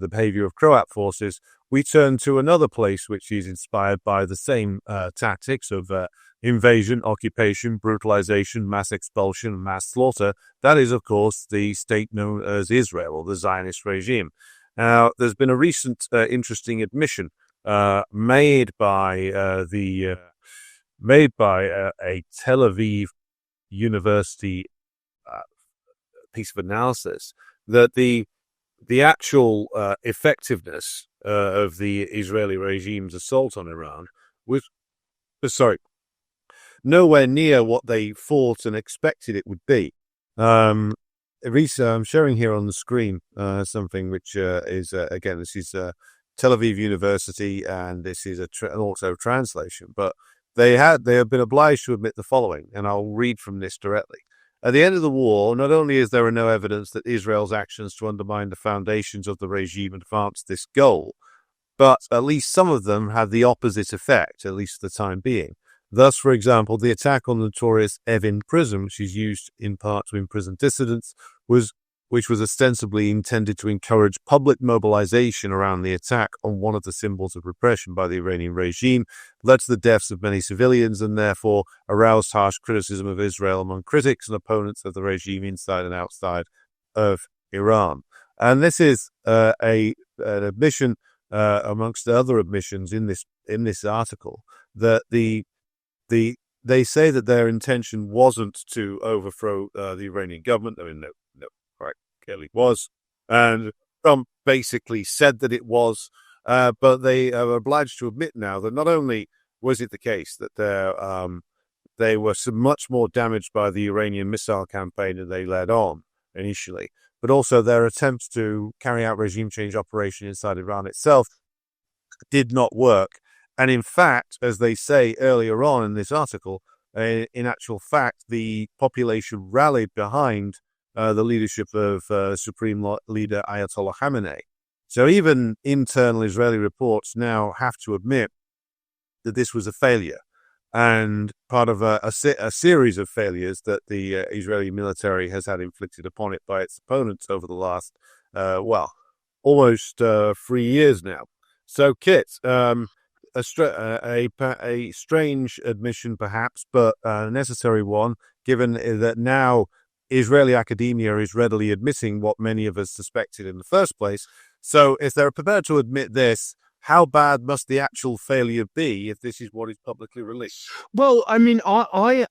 behavior of Croat forces, we turn to another place which is inspired by the same tactics of invasion, occupation, brutalization, mass expulsion, mass slaughter. That is, of course, the state known as Israel, or the Zionist regime. Now, there's been a recent interesting admission made by a Tel Aviv University piece of analysis that the actual effectiveness of the Israeli regime's assault on Iran was, nowhere near what they thought and expected it would be. I'm showing here on the screen something which is, again, this is Tel Aviv University, and this is an auto translation, but they have been obliged to admit the following, and I'll read from this directly. At the end of the war, not only is there no evidence that Israel's actions to undermine the foundations of the regime advanced this goal, but at least some of them had the opposite effect, at least for the time being. Thus, for example, the attack on the notorious Evin prison, which is used in part to imprison dissidents, which was ostensibly intended to encourage public mobilization around the attack on one of the symbols of repression by the Iranian regime, led to the deaths of many civilians and therefore aroused harsh criticism of Israel among critics and opponents of the regime inside and outside of Iran. And this is an admission, amongst other admissions in this article, that they say that their intention wasn't to overthrow the Iranian government. I mean, no, quite clearly was, and Trump basically said that it was, but they are obliged to admit now that not only was it the case that they were so much more damaged by the Iranian missile campaign that they led on initially, but also their attempts to carry out regime change operation inside Iran itself did not work. And in fact, as they say earlier on in this article, in actual fact, the population rallied behind the leadership of Supreme Leader Ayatollah Khamenei. So even internal Israeli reports now have to admit that this was a failure, and part of a series of failures that the Israeli military has had inflicted upon it by its opponents over the last, almost 3 years now. So, Kit, a strange admission perhaps, but a necessary one, given that now Israeli academia is readily admitting what many of us suspected in the first place. So if they're prepared to admit this, how bad must the actual failure be if this is what is publicly released? Well, I mean, I've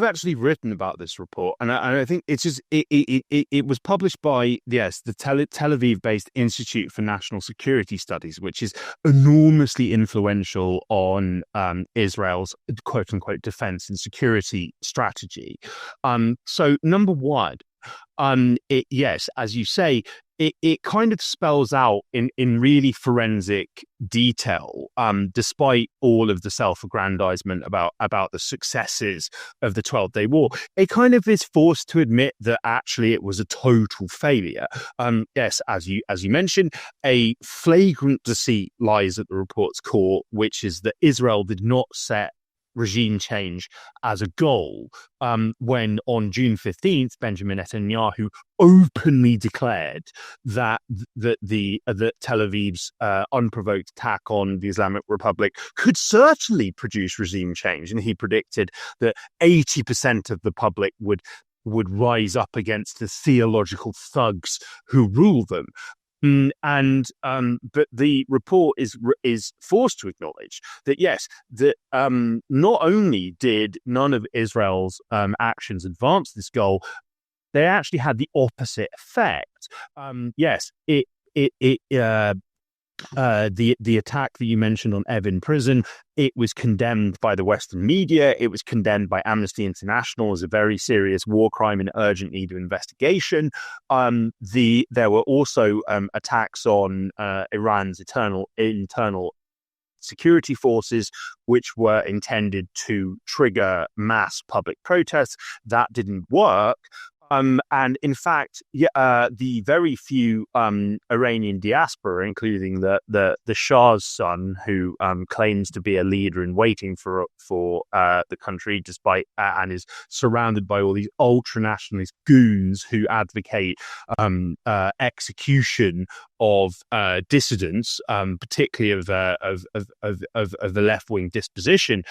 actually written about this report, and I think it's just it was published by the Tel Aviv-based Institute for National Security Studies, which is enormously influential on Israel's quote unquote defense and security strategy. So number one, yes, as you say, it kind of spells out in really forensic detail, despite all of the self-aggrandizement about the successes of the 12-day war. It kind of is forced to admit that actually it was a total failure. Yes, as you mentioned, a flagrant deceit lies at the report's core, which is that Israel did not set regime change as a goal, when on June 15th, Benjamin Netanyahu openly declared that Tel Aviv's unprovoked attack on the Islamic Republic could certainly produce regime change, and he predicted that 80% of the public would rise up against the theological thugs who rule them. But the report is forced to acknowledge that yes, that not only did none of Israel's actions advance this goal, they actually had the opposite effect. Yes, the attack that you mentioned on Evin prison, it was condemned by the Western media. It was condemned by Amnesty International as a very serious war crime and urgent need of investigation. There were also attacks on Iran's internal security forces, which were intended to trigger mass public protests. That didn't work. And in fact, the very few Iranian diaspora, including the Shah's son, who claims to be a leader in waiting for the country, despite and is surrounded by all these ultra-nationalist goons who advocate execution of dissidents, particularly of the left-wing disposition.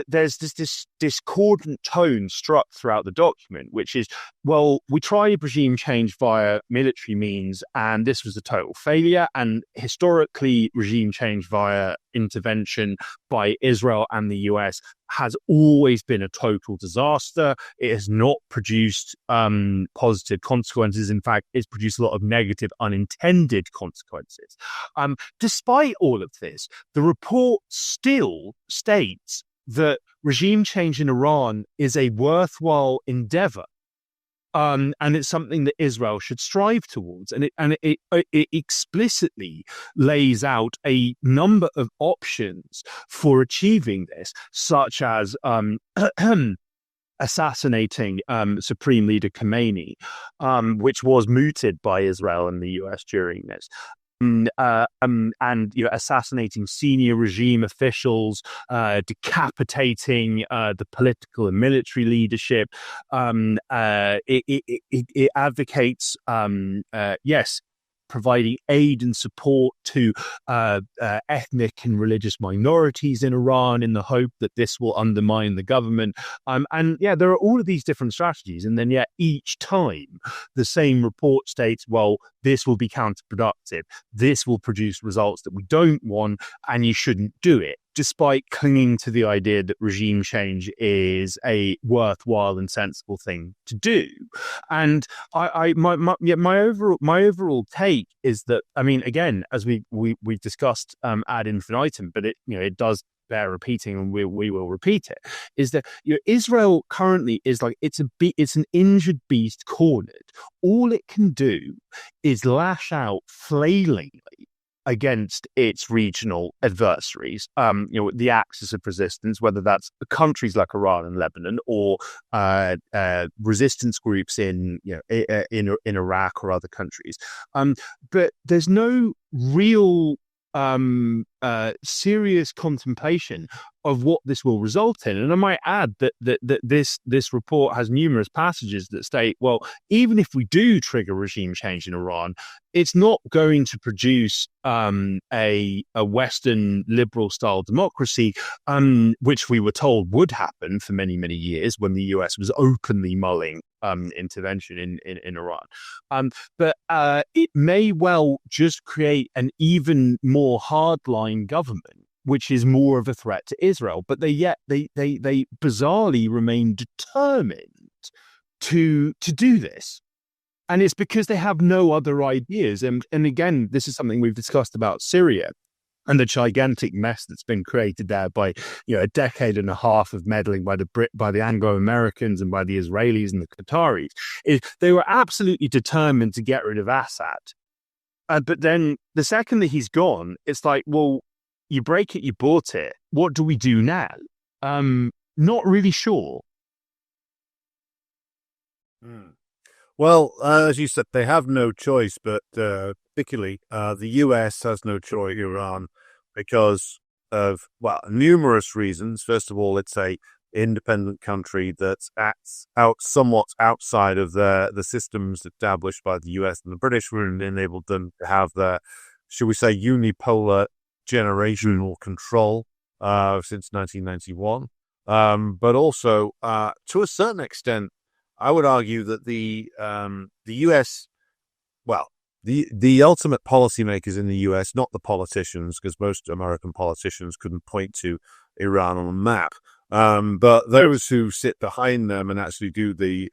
There's this discordant tone struck throughout the document, which is, well, we tried regime change via military means, and this was a total failure. And historically, regime change via intervention by Israel and the US has always been a total disaster. It has not produced positive consequences. In fact, it's produced a lot of negative unintended consequences. Despite all of this, the report still states that regime change in Iran is a worthwhile endeavor. And it's something that Israel should strive towards. And it explicitly lays out a number of options for achieving this, such as assassinating Supreme Leader Khomeini, which was mooted by Israel and the US during this. And assassinating senior regime officials, decapitating the political and military leadership. It advocates, providing aid and support to ethnic and religious minorities in Iran in the hope that this will undermine the government. There are all of these different strategies. And then, each time the same report states, well, this will be counterproductive. This will produce results that we don't want, and you shouldn't do it, despite clinging to the idea that regime change is a worthwhile and sensible thing to do. And my overall take is that, I mean, again, as we've discussed ad infinitum, but it does bear repeating, and we will repeat it, is that Israel currently is like it's an injured beast cornered. All it can do is lash out flailingly against its regional adversaries, the axis of resistance, whether that's countries like Iran and Lebanon, or resistance groups in Iraq or other countries. But there's no real serious contemplation of what this will result in. And I might add that this report has numerous passages that state, well, even if we do trigger regime change in Iran, it's not going to produce a Western liberal style democracy, which we were told would happen for many, many years when the US was openly mulling intervention in Iran. But it may well just create an even more hardline government, which is more of a threat to Israel. But they bizarrely remain determined to do this. And it's because they have no other ideas. And again, this is something we've discussed about Syria and the gigantic mess that's been created there by, a decade and a half of meddling by the Anglo-Americans and by the Israelis and the Qataris. They were absolutely determined to get rid of Assad. But then the second that he's gone, it's like, well, you break it, you bought it. What do we do now? Not really sure. Well, as you said, they have no choice, but particularly the US has no choice, Iran, because of, numerous reasons. First of all, it's a independent country that's somewhat outside of the systems established by the US and the British, who enabled them to have their, should we say, unipolar generational control since 1991. But also, to a certain extent, I would argue that the U.S., the ultimate policymakers in the U.S., not the politicians, because most American politicians couldn't point to Iran on a map, but those who sit behind them and actually do the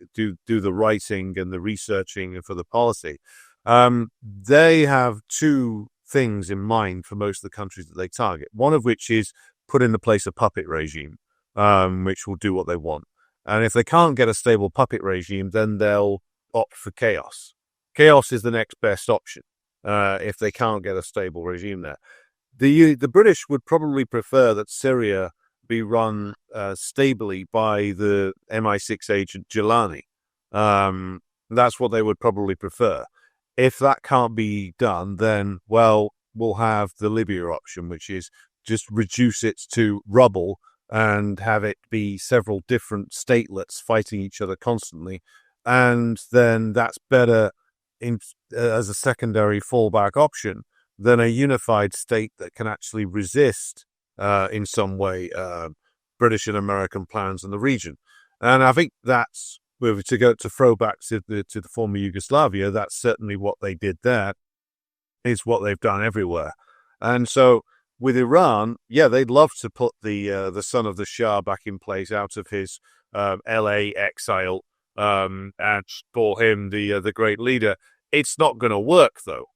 writing and the researching for the policy, they have two things in mind for most of the countries that they target. One of which is put in place a puppet regime, which will do what they want. And if they can't get a stable puppet regime, then they'll opt for chaos. Chaos is the next best option if they can't get a stable regime there. The British would probably prefer that Syria be run stably by the MI6 agent Gilani. That's what they would probably prefer. If that can't be done, then, we'll have the Libya option, which is just reduce it to rubble and have it be several different statelets fighting each other constantly. And then that's better as a secondary fallback option than a unified state that can actually resist in some way British and American plans in the region. And I think that's, to throw back to the former Yugoslavia, that's certainly what they did there. It's what they've done everywhere. And so with Iran, they'd love to put the son of the Shah back in place out of his LA exile and for him the great leader. It's not going to work, though.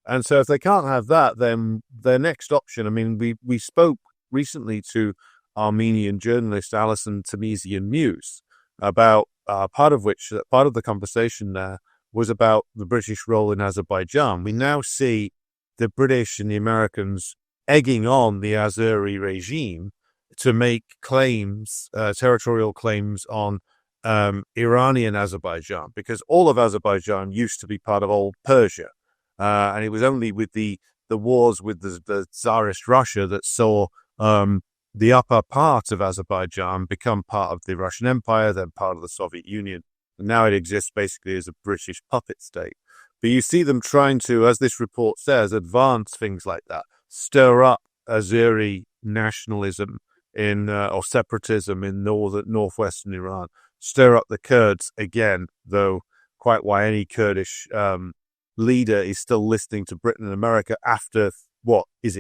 And so if they can't have that, then their next option, I mean, we spoke recently to Armenian journalist Alison Tamizian-Muse about part of the conversation there was about the British role in Azerbaijan. We now see the British and the Americans egging on the Azeri regime to make claims, territorial claims on Iranian Azerbaijan, because all of Azerbaijan used to be part of old Persia. And it was only with the wars with the Tsarist Russia that saw the upper part of Azerbaijan become part of the Russian Empire, then part of the Soviet Union. And now it exists basically as a British puppet state. But you see them trying to, as this report says, advance things like that, stir up Azeri nationalism or separatism in northwestern Iran, stir up the Kurds again, though quite why any Kurdish leader is still listening to Britain and America after,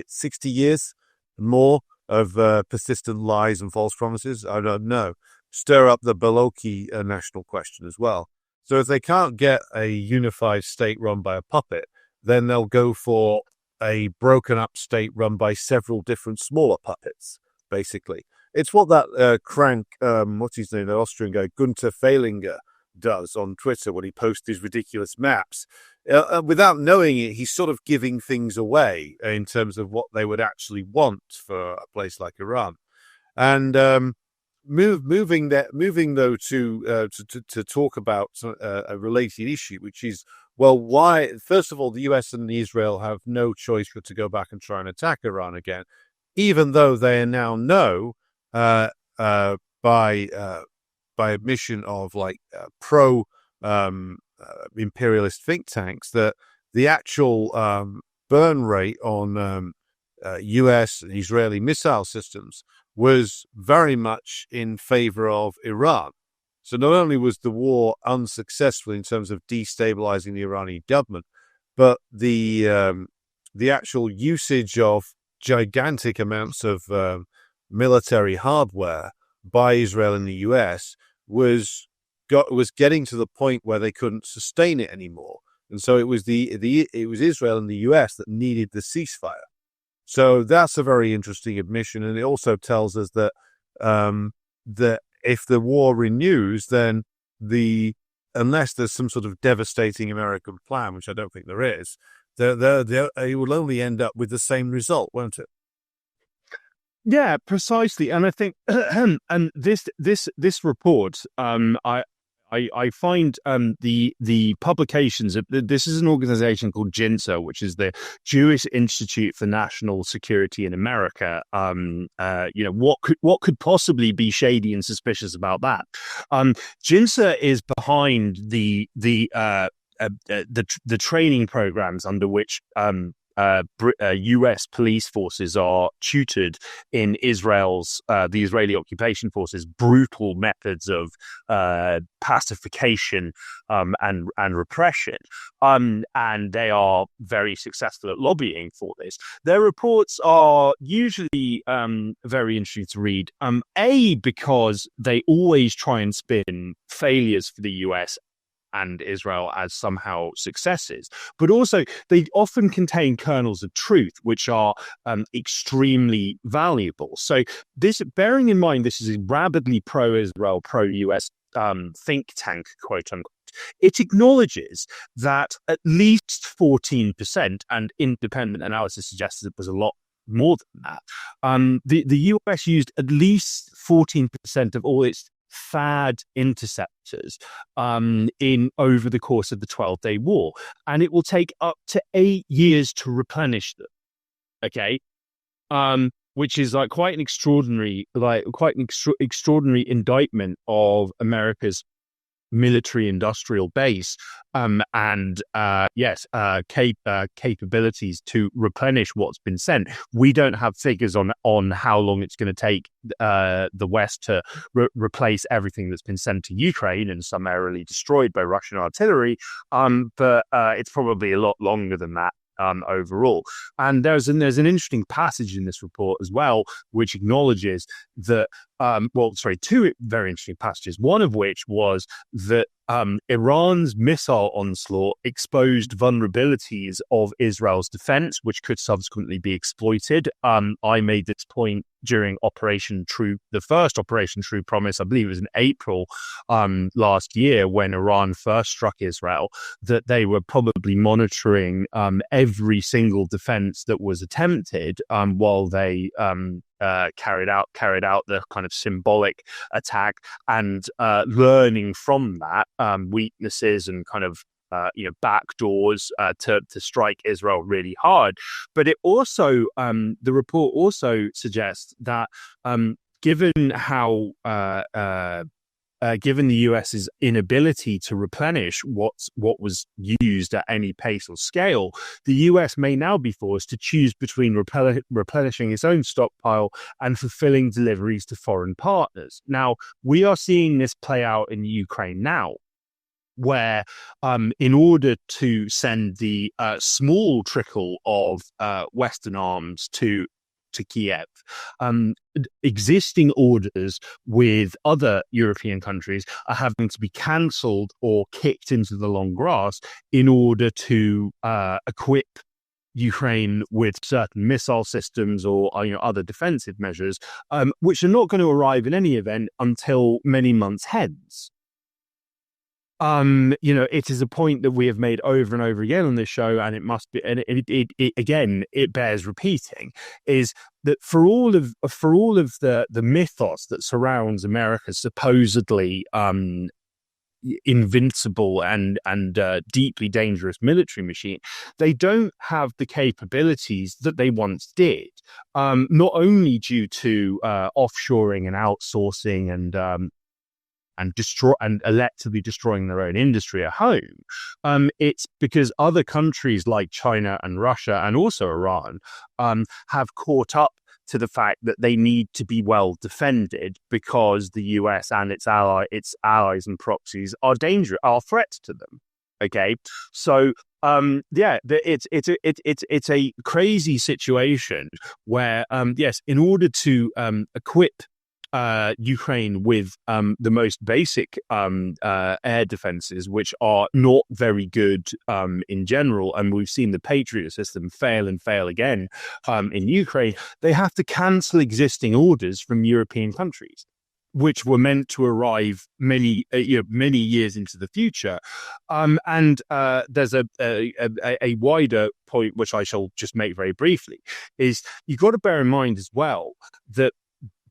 60 years more of persistent lies and false promises? I don't know. Stir up the Balochi national question as well. So if they can't get a unified state run by a puppet, then they'll go for a broken up state run by several different smaller puppets, basically. It's what that crank, what's his name, the Austrian guy, Gunther Fehlinger, does on Twitter when he posts his ridiculous maps. Without knowing it, he's sort of giving things away in terms of what they would actually want for a place like Iran. And moving though to talk about a related issue, which is, why, first of all, the US and Israel have no choice but to go back and try and attack Iran again, even though they now know by admission of pro imperialist think tanks that the actual burn rate on US and Israeli missile systems was very much in favor of Iran. So not only was the war unsuccessful in terms of destabilizing the Iranian government, but the actual usage of gigantic amounts of military hardware by Israel and the US was getting to the point where they couldn't sustain it anymore, and so it was Israel and the US that needed the ceasefire. So that's a very interesting admission, and it also tells us that that if the war renews, then unless there's some sort of devastating American plan, which I don't think there is, it will only end up with the same result, won't it? Yeah, precisely. And I think, and this report, I find the publications of this is an organization called JINSA, which is the Jewish Institute for National Security in America. What could possibly be shady and suspicious about that? JINSA is behind the training programs under which U.S. police forces are tutored in the Israeli occupation forces' brutal methods of pacification and repression, and they are very successful at lobbying for this. Their reports are usually very interesting to read. Because they always try and spin failures for the U.S. and Israel as somehow successes, but also they often contain kernels of truth, which are extremely valuable. So bearing in mind, this is a rabidly pro-Israel, pro-US think tank, quote unquote. It acknowledges that at least 14%, and independent analysis suggests it was a lot more than that. The US used at least 14% of all its THAAD interceptors in over the course of the 12-day war, and it will take up to 8 years to replenish them. Okay, which is quite an extraordinary indictment of America's military-industrial base, capabilities to replenish what's been sent. We don't have figures on how long it's going to take the West to replace everything that's been sent to Ukraine and summarily destroyed by Russian artillery, but it's probably a lot longer than that. Overall, and there's an interesting passage in this report as well, which acknowledges that. Two very interesting passages. One of which was that Iran's missile onslaught exposed vulnerabilities of Israel's defense, which could subsequently be exploited. I made this point during the first Operation True Promise, I believe it was in April last year, when Iran first struck Israel, that they were probably monitoring every single defense that was attempted while they carried out the kind of symbolic attack, and learning from that weaknesses and kind of backdoors to strike Israel really hard. But it also the report also suggests that given the US's inability to replenish what was used at any pace or scale, the US may now be forced to choose between replenishing its own stockpile and fulfilling deliveries to foreign partners. Now, we are seeing this play out in Ukraine now, where in order to send the small trickle of Western arms to Kiev, existing orders with other European countries are having to be cancelled or kicked into the long grass in order to equip Ukraine with certain missile systems or other defensive measures, which are not going to arrive in any event until many months hence. It is a point that we have made over and over again on this show, and it must be, and it bears repeating, is that for all of the mythos that surrounds America's supposedly invincible and deeply dangerous military machine, they don't have the capabilities that they once did. Not only due to offshoring and outsourcing and electively destroying their own industry at home. It's because other countries like China and Russia and also Iran have caught up to the fact that they need to be well defended because the US and its allies and proxies are threats to them. Okay, so it's a crazy situation where yes, in order to equip Ukraine with the most basic air defenses, which are not very good in general, and we've seen the Patriot system fail and fail again in Ukraine, they have to cancel existing orders from European countries, which were meant to arrive many years into the future. And there's a wider point, which I shall just make very briefly, is you've got to bear in mind as well that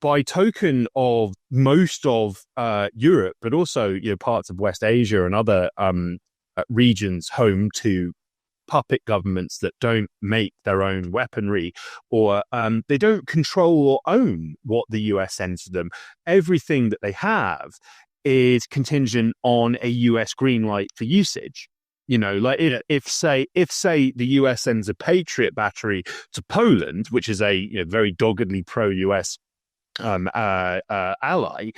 by token of most of Europe, but also parts of West Asia and other regions home to puppet governments that don't make their own weaponry, or they don't control or own what the US sends to them. Everything that they have is contingent on a US green light for usage. If the US sends a Patriot battery to Poland, which is a very doggedly pro-US ally,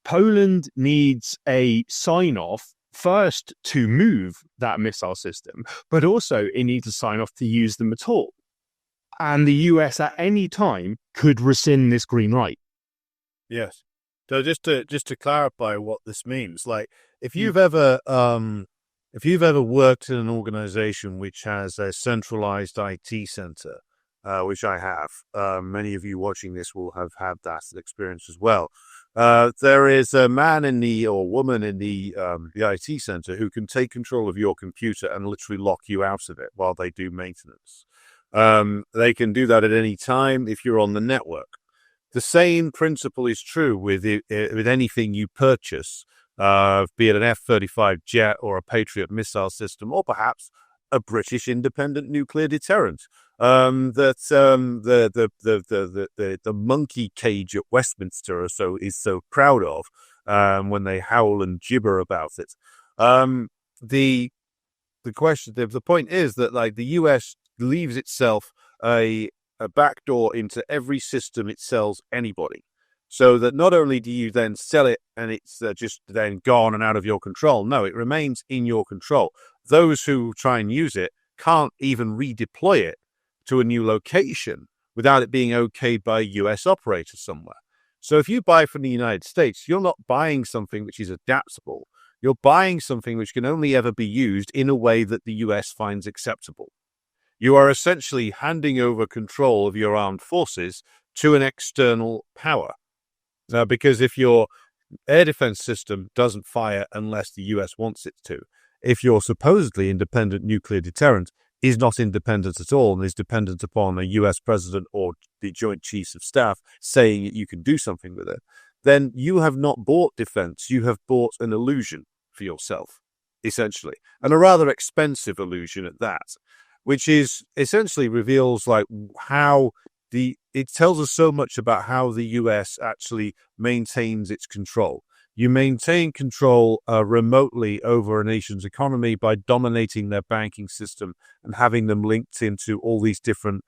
Poland needs a sign-off first to move that missile system, but also it needs a sign-off to use them at all. And the US at any time could rescind this green light. Yes. So just to clarify what this means, like if you've ever worked in an organization which has a centralized IT center, which I have. Many of you watching this will have had that experience as well. There is a man or woman in the IT center who can take control of your computer and literally lock you out of it while they do maintenance. They can do that at any time if you're on the network. The same principle is true with anything you purchase, be it an F-35 jet or a Patriot missile system, or perhaps a British independent nuclear deterrent. The monkey cage at Westminster is so proud of when they howl and gibber about it. The point is that like the US leaves itself a backdoor into every system it sells anybody, so that not only do you then sell it and it's just then gone and out of your control, no, it remains in your control. Those who try and use it can't even redeploy it to a new location without it being okayed by a US operator somewhere. So if you buy from the United States, you're not buying something which is adaptable. You're buying something which can only ever be used in a way that the US finds acceptable. You are essentially handing over control of your armed forces to an external power. Now, because if your air defense system doesn't fire unless the US wants it to, if your supposedly independent nuclear deterrent is not independent at all and is dependent upon a US president or the Joint Chiefs of Staff saying you can do something with it, then you have not bought defense. You have bought an illusion for yourself, essentially, and a rather expensive illusion at that, which is essentially reveals like how it tells us so much about how the US actually maintains its control. You maintain control remotely over a nation's economy by dominating their banking system and having them linked into all these different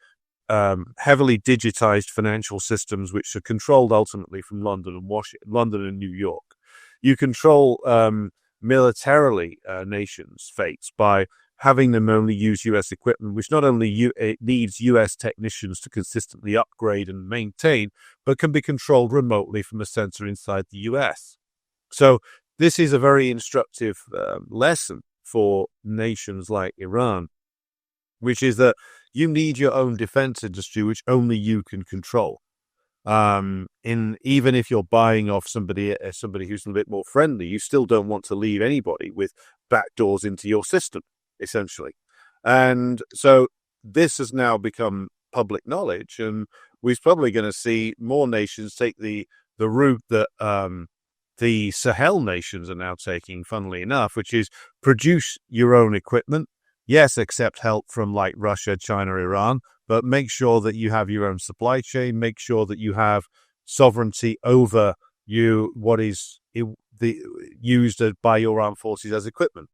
heavily digitized financial systems, which are controlled ultimately from London and New York. You control militarily nations' fates by having them only use US equipment, which not only it needs US technicians to consistently upgrade and maintain, but can be controlled remotely from a center inside the US. So this is a very instructive lesson for nations like Iran, which is that you need your own defense industry, which only you can control. Even if you're buying off somebody who's a bit more friendly, you still don't want to leave anybody with backdoors into your system, essentially. And so this has now become public knowledge, and we're probably going to see more nations take the route that the Sahel nations are now taking, funnily enough, which is produce your own equipment. Yes, accept help from like Russia, China, Iran, but make sure that you have your own supply chain. Make sure that you have sovereignty over what is used by your armed forces as equipment,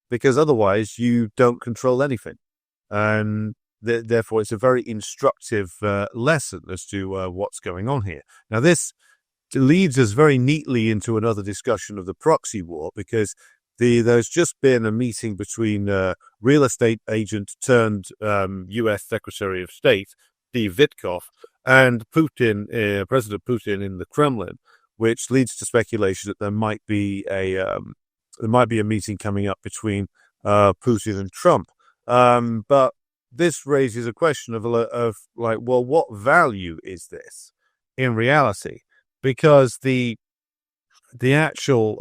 because otherwise you don't control anything. And therefore, it's a very instructive lesson as to what's going on here. Now, this leads us very neatly into another discussion of the proxy war, because there's just been a meeting between real estate agent turned U.S. Secretary of State Steve Witkoff and Putin, President Putin, in the Kremlin, which leads to speculation that there might be a meeting coming up between Putin and Trump. But this raises a question of like, well, what value is this in reality? Because the actual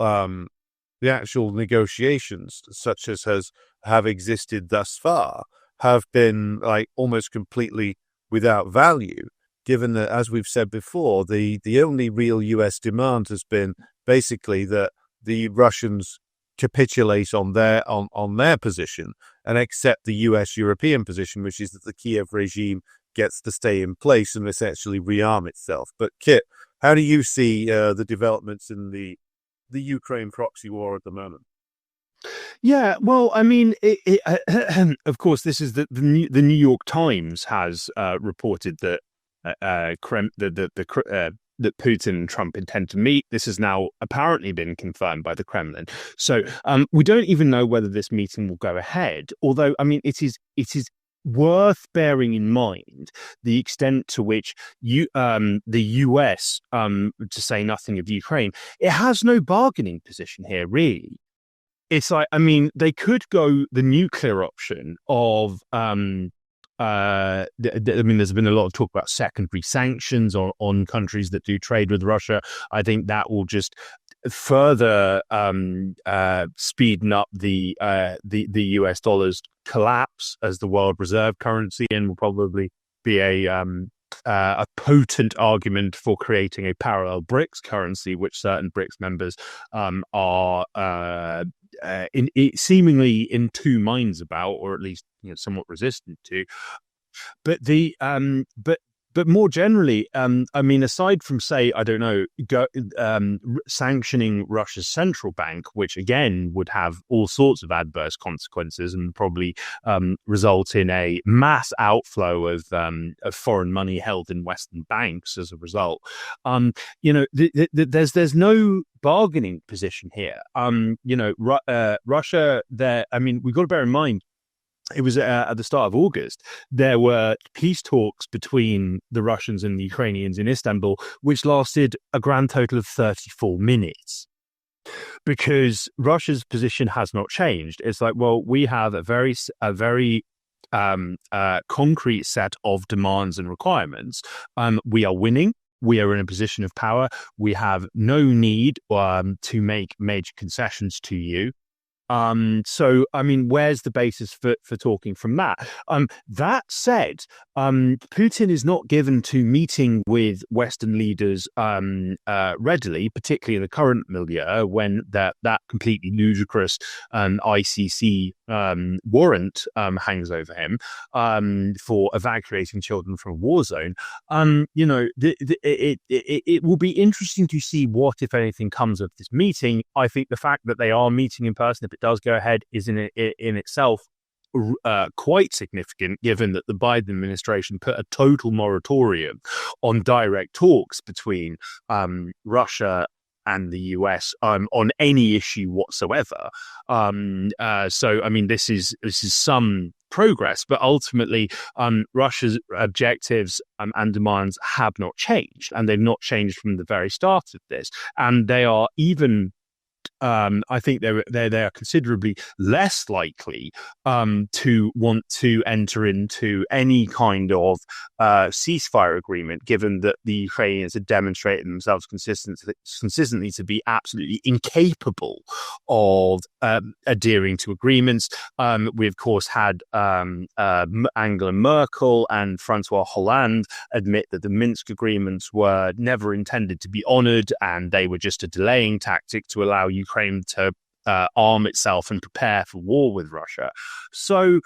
negotiations, such as have existed thus far, have been like almost completely without value, given that, as we've said before, the only real US demand has been basically that the Russians capitulate on their position and accept the US European position, which is that the Kiev regime gets to stay in place and essentially rearm itself. But Kit, how do you see the developments in the Ukraine proxy war at the moment? Yeah, well, I mean, of course, this is the New York Times has reported that that Putin and Trump intend to meet. This has now apparently been confirmed by the Kremlin. So we don't even know whether this meeting will go ahead. Although, I mean, it is worth bearing in mind the extent to which the US, to say nothing of Ukraine, it has no bargaining position here, really. It's like, I mean, they could go the nuclear option of, I mean, there's been a lot of talk about secondary sanctions on countries that do trade with Russia. I think that will just further speeden up the US dollar's collapse as the world reserve currency, and will probably be a potent argument for creating a parallel BRICS currency, which certain BRICS members are seemingly in two minds about, or at least somewhat resistant to. But but more generally, I mean, aside from, say, I don't know, sanctioning Russia's central bank, which again would have all sorts of adverse consequences and probably result in a mass outflow of foreign money held in Western banks as a result. There's no bargaining position here. Russia, there. I mean, we've got to bear in mind, it was at the start of August, there were peace talks between the Russians and the Ukrainians in Istanbul, which lasted a grand total of 34 minutes. Because Russia's position has not changed. It's like, well, we have a very concrete set of demands and requirements. We are winning. We are in a position of power. We have no need to make major concessions to you. So, I mean, where's the basis for talking from that? That said, Putin is not given to meeting with Western leaders readily, particularly in the current milieu, when that completely ludicrous ICC warrant hangs over him for evacuating children from a war zone. It will be interesting to see what, if anything, comes of this meeting. I think the fact that they are meeting in person, if it does go ahead, is in itself quite significant, given that the Biden administration put a total moratorium on direct talks between Russia and the US on any issue whatsoever. So, I mean, this is some progress, but ultimately, Russia's objectives and demands have not changed, and they've not changed from the very start of this, and they are even. I think they are considerably less likely to want to enter into any kind of ceasefire agreement, given that the Ukrainians have demonstrated themselves consistently to be absolutely incapable of adhering to agreements. We, of course, had Angela Merkel and Francois Hollande admit that the Minsk agreements were never intended to be honoured, and they were just a delaying tactic to allow Ukraine to arm itself and prepare for war with Russia. So,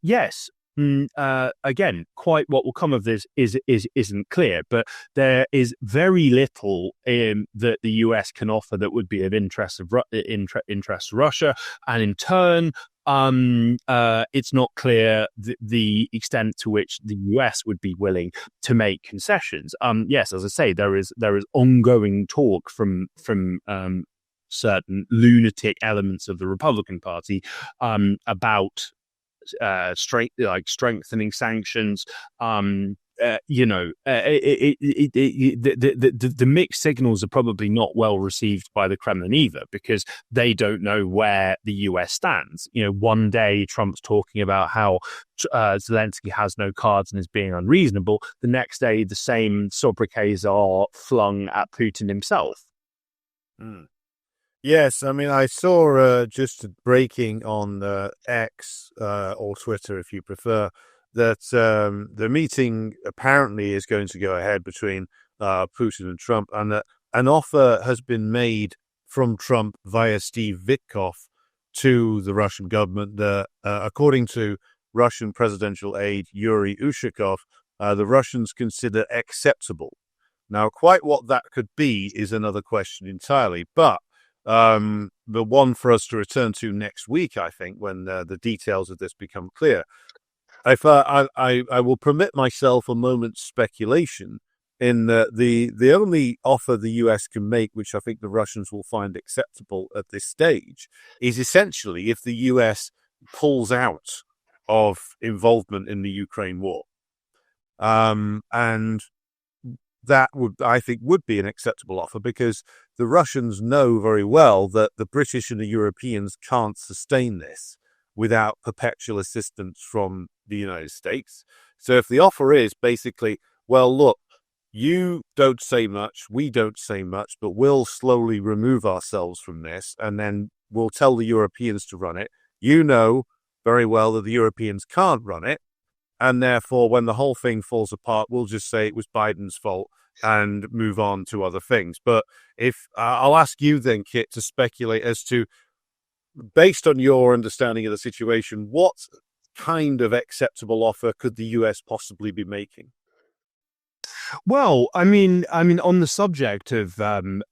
yes. Again, quite what will come of this isn't clear, but there is very little that the US can offer that would be of interest to Russia, and in turn, It's not clear the extent to which the US would be willing to make concessions. Yes, as I say, there is ongoing talk from certain lunatic elements of the Republican Party about strengthening sanctions. The mixed signals are probably not well received by the Kremlin either, because they don't know where the US stands. One day Trump's talking about how Zelensky has no cards and is being unreasonable. The next day, the same sobriquets are flung at Putin himself. Mm. Yes, I mean, I saw just breaking on X or Twitter, if you prefer, that the meeting apparently is going to go ahead between Putin and Trump, and that an offer has been made from Trump via Steve Witkoff to the Russian government that, according to Russian presidential aide Yuri Ushakov, the Russians consider acceptable. Now, quite what that could be is another question entirely, but the one for us to return to next week, I think, when the details of this become clear. If I will permit myself a moment's speculation in the only offer the US can make, which I think the Russians will find acceptable at this stage, is essentially if the US pulls out of involvement in the Ukraine war. And that I think would be an acceptable offer, because the Russians know very well that the British and the Europeans can't sustain this without perpetual assistance from the United States. So if the offer is basically, well, look, you don't say much, we don't say much, but we'll slowly remove ourselves from this, and then we'll tell the Europeans to run it. You know very well that the Europeans can't run it, and therefore when the whole thing falls apart, we'll just say it was Biden's fault and move on to other things. But if I'll ask you then, Kit, to speculate as to, based on your understanding of the situation, what kind of acceptable offer could the US possibly be making? Well, I mean, on the subject of pulling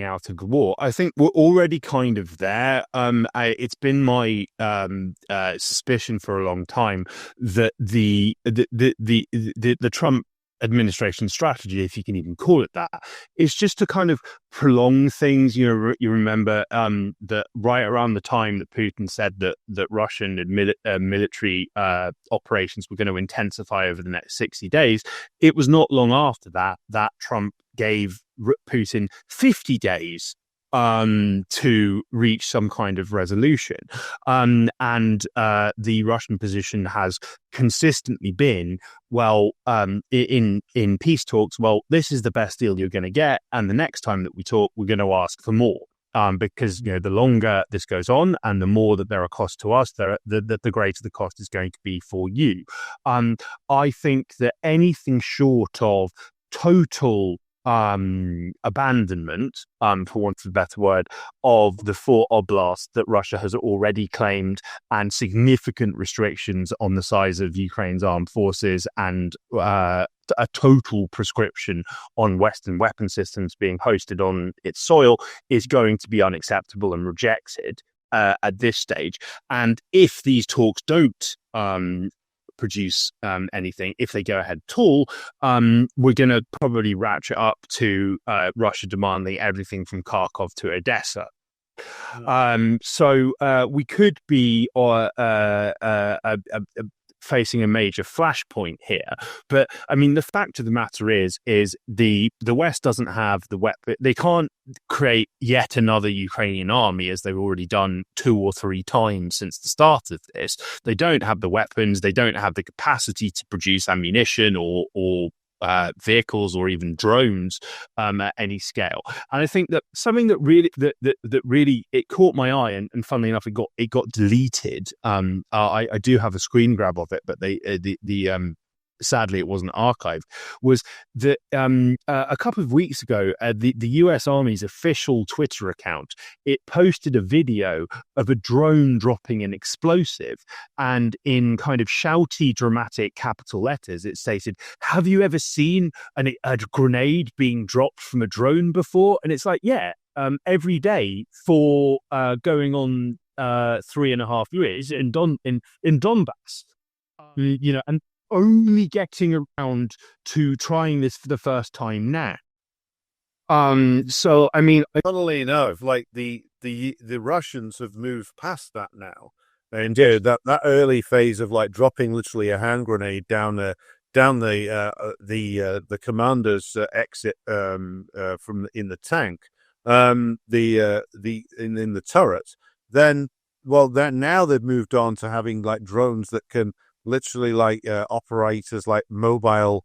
out of the war, I think we're already kind of there. It's been my suspicion for a long time that the Trump administration strategy, if you can even call it that, is just to kind of prolong things. You remember that right around the time that Putin said that Russian military operations were going to intensify over the next 60 days, it was not long after that Trump gave Putin 50 days to reach some kind of resolution. And the Russian position has consistently been, well, in peace talks, well, this is the best deal you're going to get, and the next time that we talk, we're going to ask for more. Because the longer this goes on and the more that there are costs to us, the greater the cost is going to be for you. I think that anything short of total abandonment, for want of a better word, of the four oblasts that Russia has already claimed, and significant restrictions on the size of Ukraine's armed forces, and a total prescription on Western weapon systems being hosted on its soil, is going to be unacceptable and rejected at this stage. And if these talks don't produce anything, if they go ahead at all, we're going to probably ratchet up to Russia demanding everything from Kharkov to Odessa. So we could be facing a major flashpoint here. But I mean, the fact of the matter is the West doesn't have the weapon. They can't create yet another Ukrainian army, as they've already done 2 or 3 times since the start of this. They don't have the weapons. They don't have the capacity to produce ammunition or vehicles or even drones at any scale. And I think that something that really that really it caught my eye, and funnily enough, it got deleted. I do have a screen grab of it, but sadly it wasn't archived, was that a couple of weeks ago, the US Army's official Twitter account, it posted a video of a drone dropping an explosive, and in kind of shouty, dramatic capital letters, it stated, "Have you ever seen a grenade being dropped from a drone before?" And it's like, yeah, every day for going on 3.5 years in Donbass. And only getting around to trying this for the first time now. So I mean, funnily enough, like the Russians have moved past that now. And yeah, that early phase of like dropping literally a hand grenade down the commander's exit from in the tank, in the turret. Then, well, now they've moved on to having like drones that can literally like operate as like mobile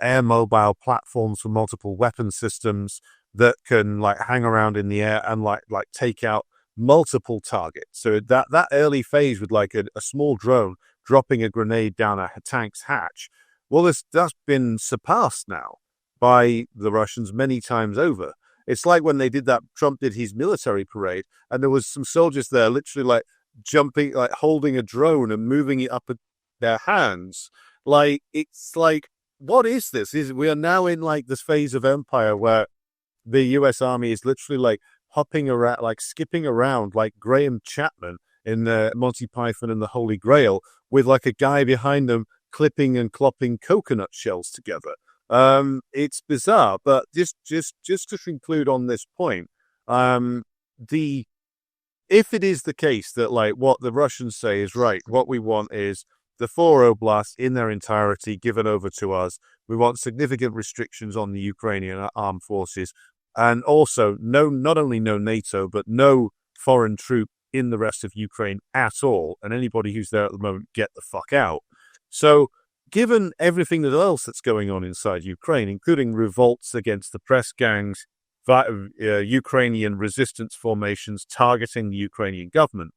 air mobile platforms for multiple weapon systems that can like hang around in the air and like take out multiple targets. So that early phase with like a small drone dropping a grenade down a tank's hatch, well, that's been surpassed now by the Russians many times over. It's like when they did that, Trump did his military parade, and there was some soldiers there literally like jumping, like holding a drone and moving it up with their hands. Like, it's like, what is this? We are now in like this phase of empire where the US Army is literally like hopping around, like skipping around like Graham Chapman in Monty Python and the Holy Grail, with like a guy behind them clipping and clopping coconut shells together. It's bizarre, but just to conclude on this point, if it is the case that like what the Russians say is right, what we want is the four oblasts in their entirety given over to us. We want significant restrictions on the Ukrainian armed forces, and also not only no NATO, but no foreign troop in the rest of Ukraine at all. And anybody who's there at the moment, get the fuck out. So, given everything else that's going on inside Ukraine, including revolts against the press gangs, Ukrainian resistance formations targeting the Ukrainian government,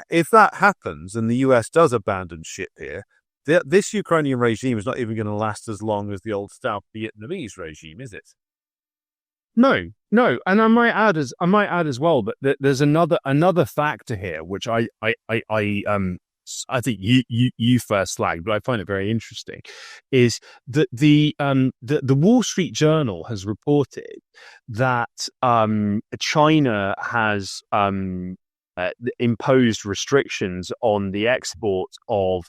if that happens and the US does abandon ship here, this Ukrainian regime is not even going to last as long as the old South Vietnamese regime, is it? No, and I might add as well that there's another factor here, which I think you first flagged, but I find it very interesting, is that the Wall Street Journal has reported that China has imposed restrictions on the export of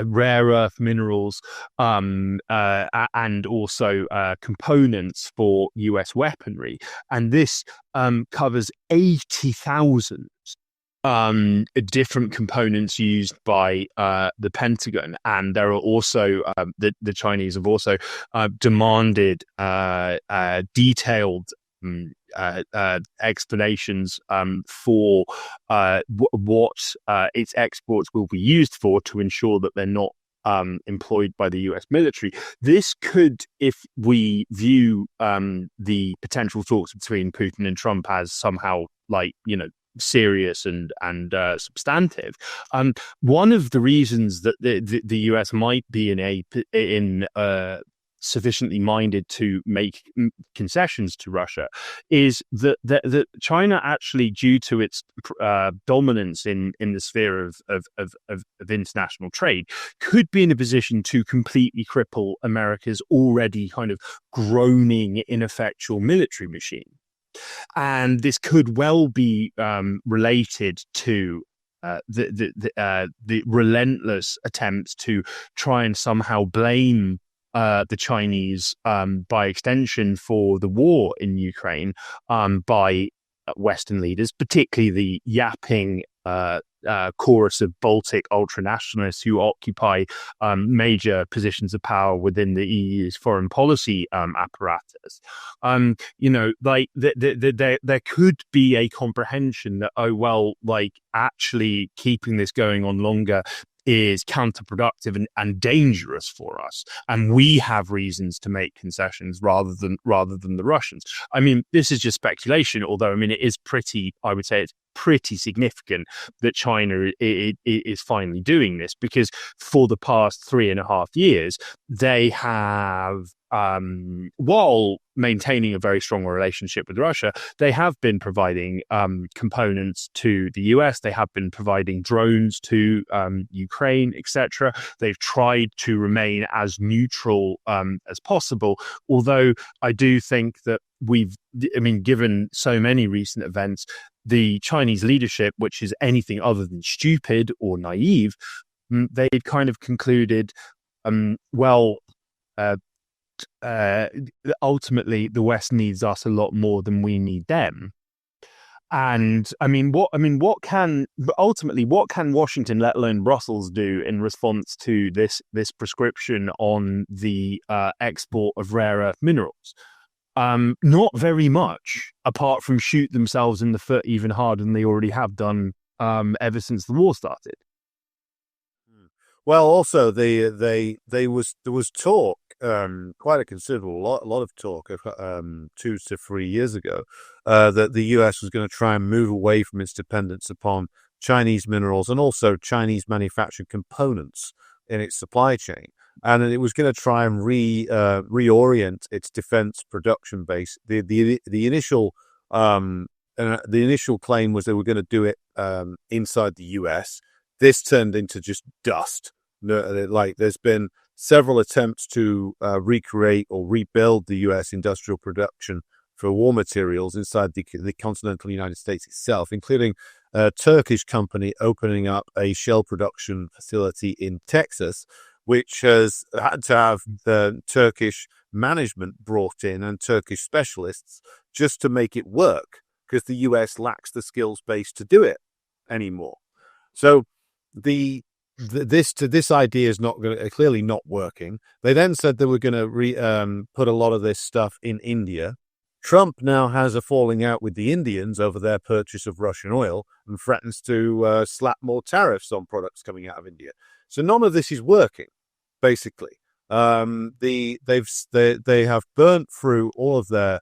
rare earth minerals and also components for US weaponry, and this covers 80,000 different components used by the Pentagon. And there are also the Chinese have also demanded detailed explanations for what its exports will be used for, to ensure that they're not employed by the US military. This could, if we view the potential talks between Putin and Trump as somehow serious and substantive. One of the reasons that the US might be in sufficiently minded to make concessions to Russia is that China, actually, due to its dominance in the sphere of international trade, could be in a position to completely cripple America's already kind of groaning, ineffectual military machine. And this could well be related to the relentless attempts to try and somehow blame the Chinese, by extension, for the war in Ukraine, by Western leaders, particularly the yapping chorus of Baltic ultranationalists who occupy major positions of power within the EU's foreign policy apparatus. There could be a comprehension that, actually keeping this going on longer is counterproductive and dangerous for us, and we have reasons to make concessions rather than the Russians. I mean, this is just speculation, although it is I would say it's pretty significant that China is finally doing this, because for the past 3.5 years they have, while maintaining a very strong relationship with Russia, they have been providing components to the US. They have been providing drones to Ukraine, etc. They've tried to remain as neutral as possible, although I do think that given so many recent events, the Chinese leadership, which is anything other than stupid or naive, they'd kind of concluded, well, ultimately the West needs us a lot more than we need them. And what can Washington, let alone Brussels, do in response to this prescription on the export of rare earth minerals? Not very much, apart from shoot themselves in the foot even harder than they already have done ever since the war started. Well, also there was talk, quite a considerable lot of talk, 2 to 3 years ago, that the US was going to try and move away from its dependence upon Chinese minerals and also Chinese manufactured components in its supply chain, and it was going to try and reorient its defense production base. The initial claim was they were going to do it inside the US. This turned into just dust. Like, there's been several attempts to recreate or rebuild the U.S. industrial production for war materials inside the continental United States itself, including a Turkish company opening up a shell production facility in Texas, which has had to have the Turkish management brought in and Turkish specialists just to make it work, because the U.S. lacks the skills base to do it anymore. So this idea is clearly not working. They then said they were going to put a lot of this stuff in India. Trump now has a falling out with the Indians over their purchase of Russian oil and threatens to slap more tariffs on products coming out of India. So none of this is working, basically. They have burnt through all of their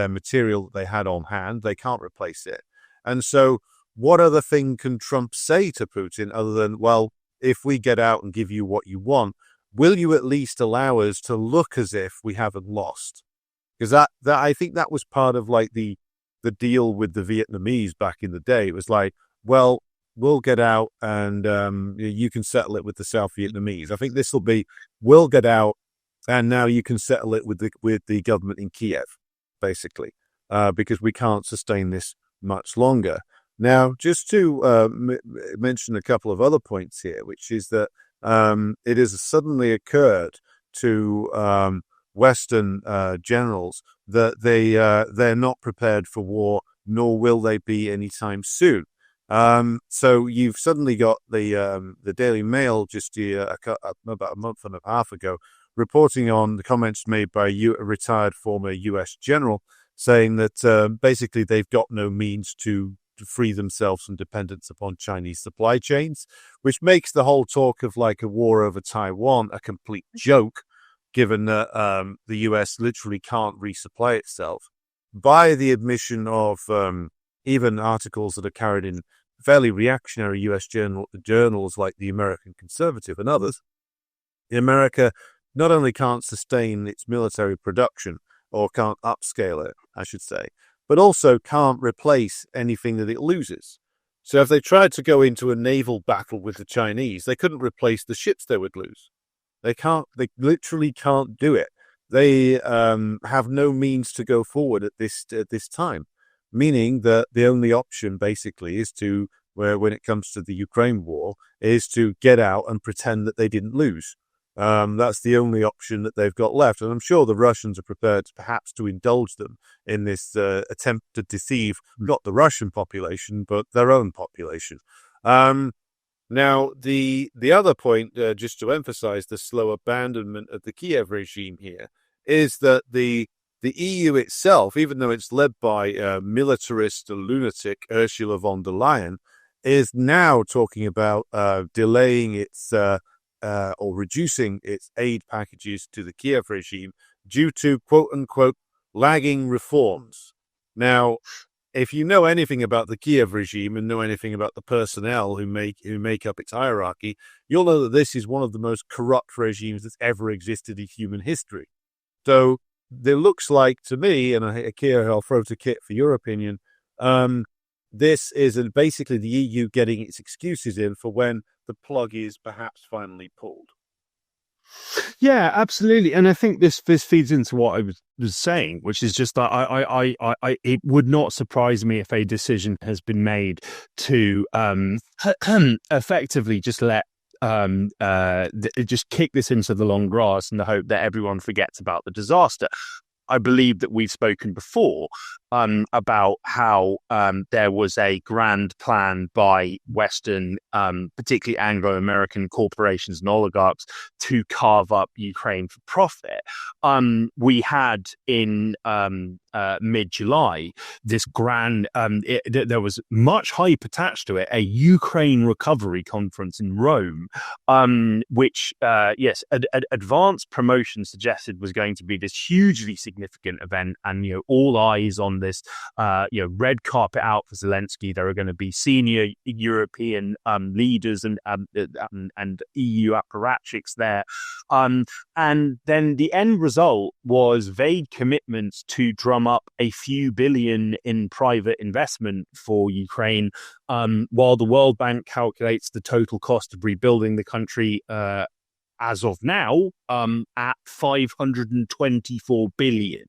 material that they had on hand. They can't replace it, and so what other thing can Trump say to Putin other than, well, if we get out and give you what you want, will you at least allow us to look as if we haven't lost? Because that I think that was part of like the deal with the Vietnamese back in the day. It was like, well, we'll get out and you can settle it with the South Vietnamese. I think this will be, we'll get out and now you can settle it with the government in Kiev, basically, because we can't sustain this much longer. Now, just to mention a couple of other points here, which is that it has suddenly occurred to Western generals that they're not prepared for war, nor will they be anytime soon. So you've suddenly got the Daily Mail just about a month and a half ago reporting on the comments made by a retired former U.S. general, saying that basically they've got no means to free themselves from dependence upon Chinese supply chains, which makes the whole talk of like a war over Taiwan a complete joke, given that the US literally can't resupply itself. By the admission of even articles that are carried in fairly reactionary US journals like the American Conservative and others, America not only can't sustain its military production, or can't upscale it, I should say, but also can't replace anything that it loses. So if they tried to go into a naval battle with the Chinese, they couldn't replace the ships they would lose. They literally can't do it. They have no means to go forward at this time, meaning that the only option basically is when it comes to the Ukraine war, is to get out and pretend that they didn't lose. That's the only option that they've got left. And I'm sure the Russians are prepared perhaps to indulge them in this attempt to deceive not the Russian population, but their own population. Now, the other point, just to emphasize the slow abandonment of the Kiev regime here, is that the EU itself, even though it's led by militarist lunatic Ursula von der Leyen, is now talking about delaying its or reducing its aid packages to the Kiev regime due to quote-unquote lagging reforms. Now, if you know anything about the Kiev regime and know anything about the personnel who make up its hierarchy, you'll know that this is one of the most corrupt regimes that's ever existed in human history. So it looks like to me, and Akira, I'll throw to Kit for your opinion, this is basically the EU getting its excuses in for when the plug is perhaps finally pulled. Yeah, absolutely. And I think this feeds into what I was saying, which is just that it would not surprise me if a decision has been made to effectively just let just kick this into the long grass in the hope that everyone forgets about the disaster. I believe that we've spoken before about how there was a grand plan by Western, particularly Anglo-American corporations and oligarchs to carve up Ukraine for profit. We had in mid-July this grand, there was much hype attached to it, a Ukraine recovery conference in Rome, which, yes, advanced promotion suggested was going to be this hugely significant event, and all eyes on this red carpet out for Zelensky. There are going to be senior European leaders and EU apparatchiks there, and then the end result was vague commitments to drum up a few billion in private investment for Ukraine, while the World Bank calculates the total cost of rebuilding the country as of now at 524 billion.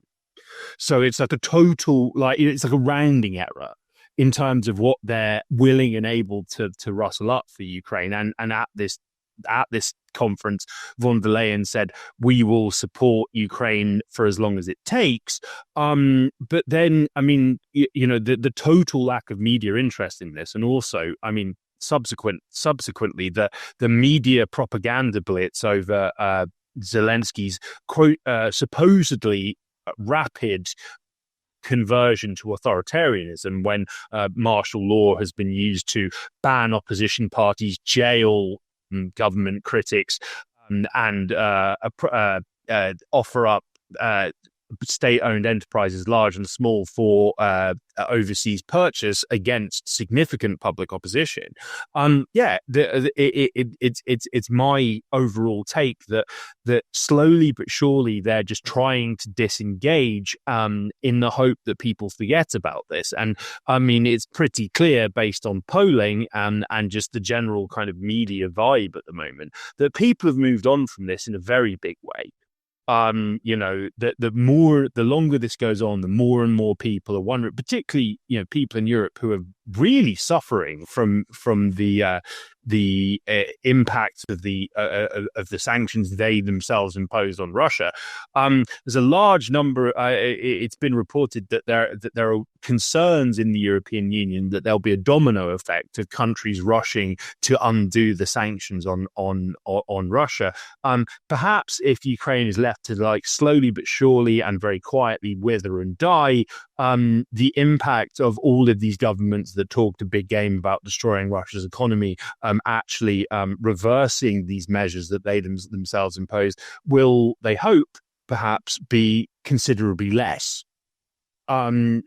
So it's like a total, it's like a rounding error in terms of what they're willing and able to rustle up for Ukraine. And at this conference, von der Leyen said, we will support Ukraine for as long as it takes. But then, I mean, the total lack of media interest in this, and also, I mean, subsequently, the media propaganda blitz over Zelensky's quote supposedly rapid conversion to authoritarianism, when martial law has been used to ban opposition parties, jail government critics, and offer up state-owned enterprises, large and small, for overseas purchase against significant public opposition. It's my overall take that slowly but surely they're just trying to disengage in the hope that people forget about this. And I mean, it's pretty clear based on polling and just the general kind of media vibe at the moment that people have moved on from this in a very big way. The longer this goes on, the more and more people are wondering, particularly, people in Europe who are really suffering from the impact of the sanctions they themselves imposed on Russia. There's a large number. It's been reported that there are concerns in the European Union that there'll be a domino effect of countries rushing to undo the sanctions on Russia. Perhaps if Ukraine is left to slowly but surely and very quietly wither and die, the impact of all of these governments that talked a big game about destroying Russia's economy, actually reversing these measures that they themselves imposed, will, they hope, perhaps be considerably less. I mean,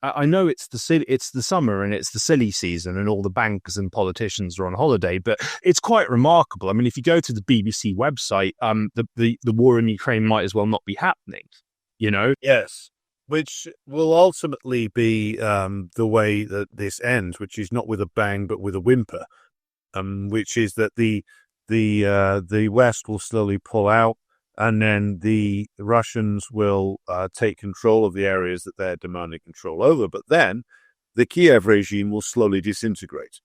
I know it's the summer and it's the silly season and all the bankers and politicians are on holiday, but it's quite remarkable. I mean, if you go to the BBC website, the war in Ukraine might as well not be happening. Yes, which will ultimately be the way that this ends, which is not with a bang but with a whimper, which is that the West will slowly pull out, and then the Russians will take control of the areas that they're demanding control over. But then the Kiev regime will slowly disintegrate,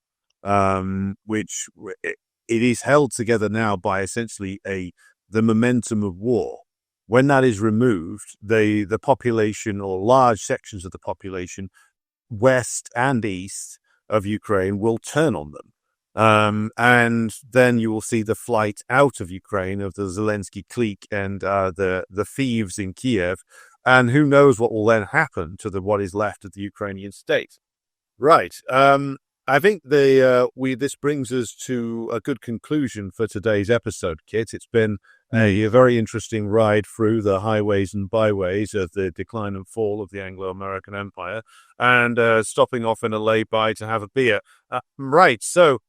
which it is held together now by essentially the momentum of war. When that is removed, the population, or large sections of the population, west and east of Ukraine, will turn on them. And then you will see the flight out of Ukraine of the Zelensky clique and the thieves in Kiev. And who knows what will then happen to what is left of the Ukrainian state. Right. I think this brings us to a good conclusion for today's episode, Kit. It's been a very interesting ride through the highways and byways of the decline and fall of the Anglo-American Empire, and stopping off in a lay-by to have a beer. Right, so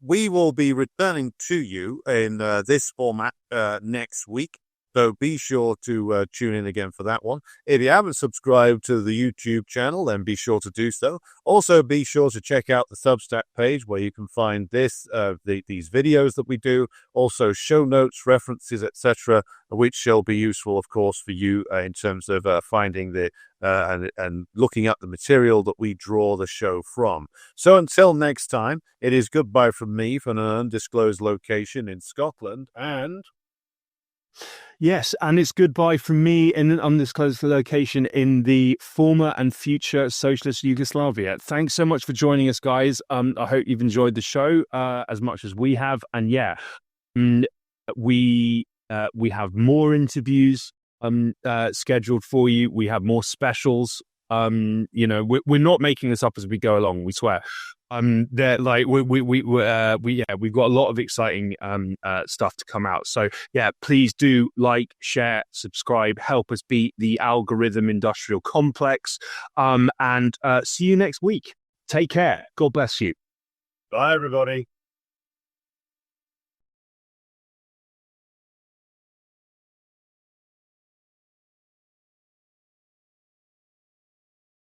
we will be returning to you in this format next week. So be sure to tune in again for that one. If you haven't subscribed to the YouTube channel, then be sure to do so. Also, be sure to check out the Substack page where you can find these videos that we do, also show notes, references, etc., which shall be useful, of course, for you in terms of finding and looking up the material that we draw the show from. So until next time, it is goodbye from me from an undisclosed location in Scotland, and yes, and it's goodbye from me in an undisclosed location in the former and future socialist Yugoslavia. Thanks so much for joining us, guys. I hope you've enjoyed the show as much as we have. And yeah, we have more interviews scheduled for you. We have more specials. We're not making this up as we go along. We swear. They're like we've got a lot of exciting stuff to come out. So yeah, please do like, share, subscribe, help us beat the algorithm industrial complex. And see you next week. Take care. God bless you. bye, everybody.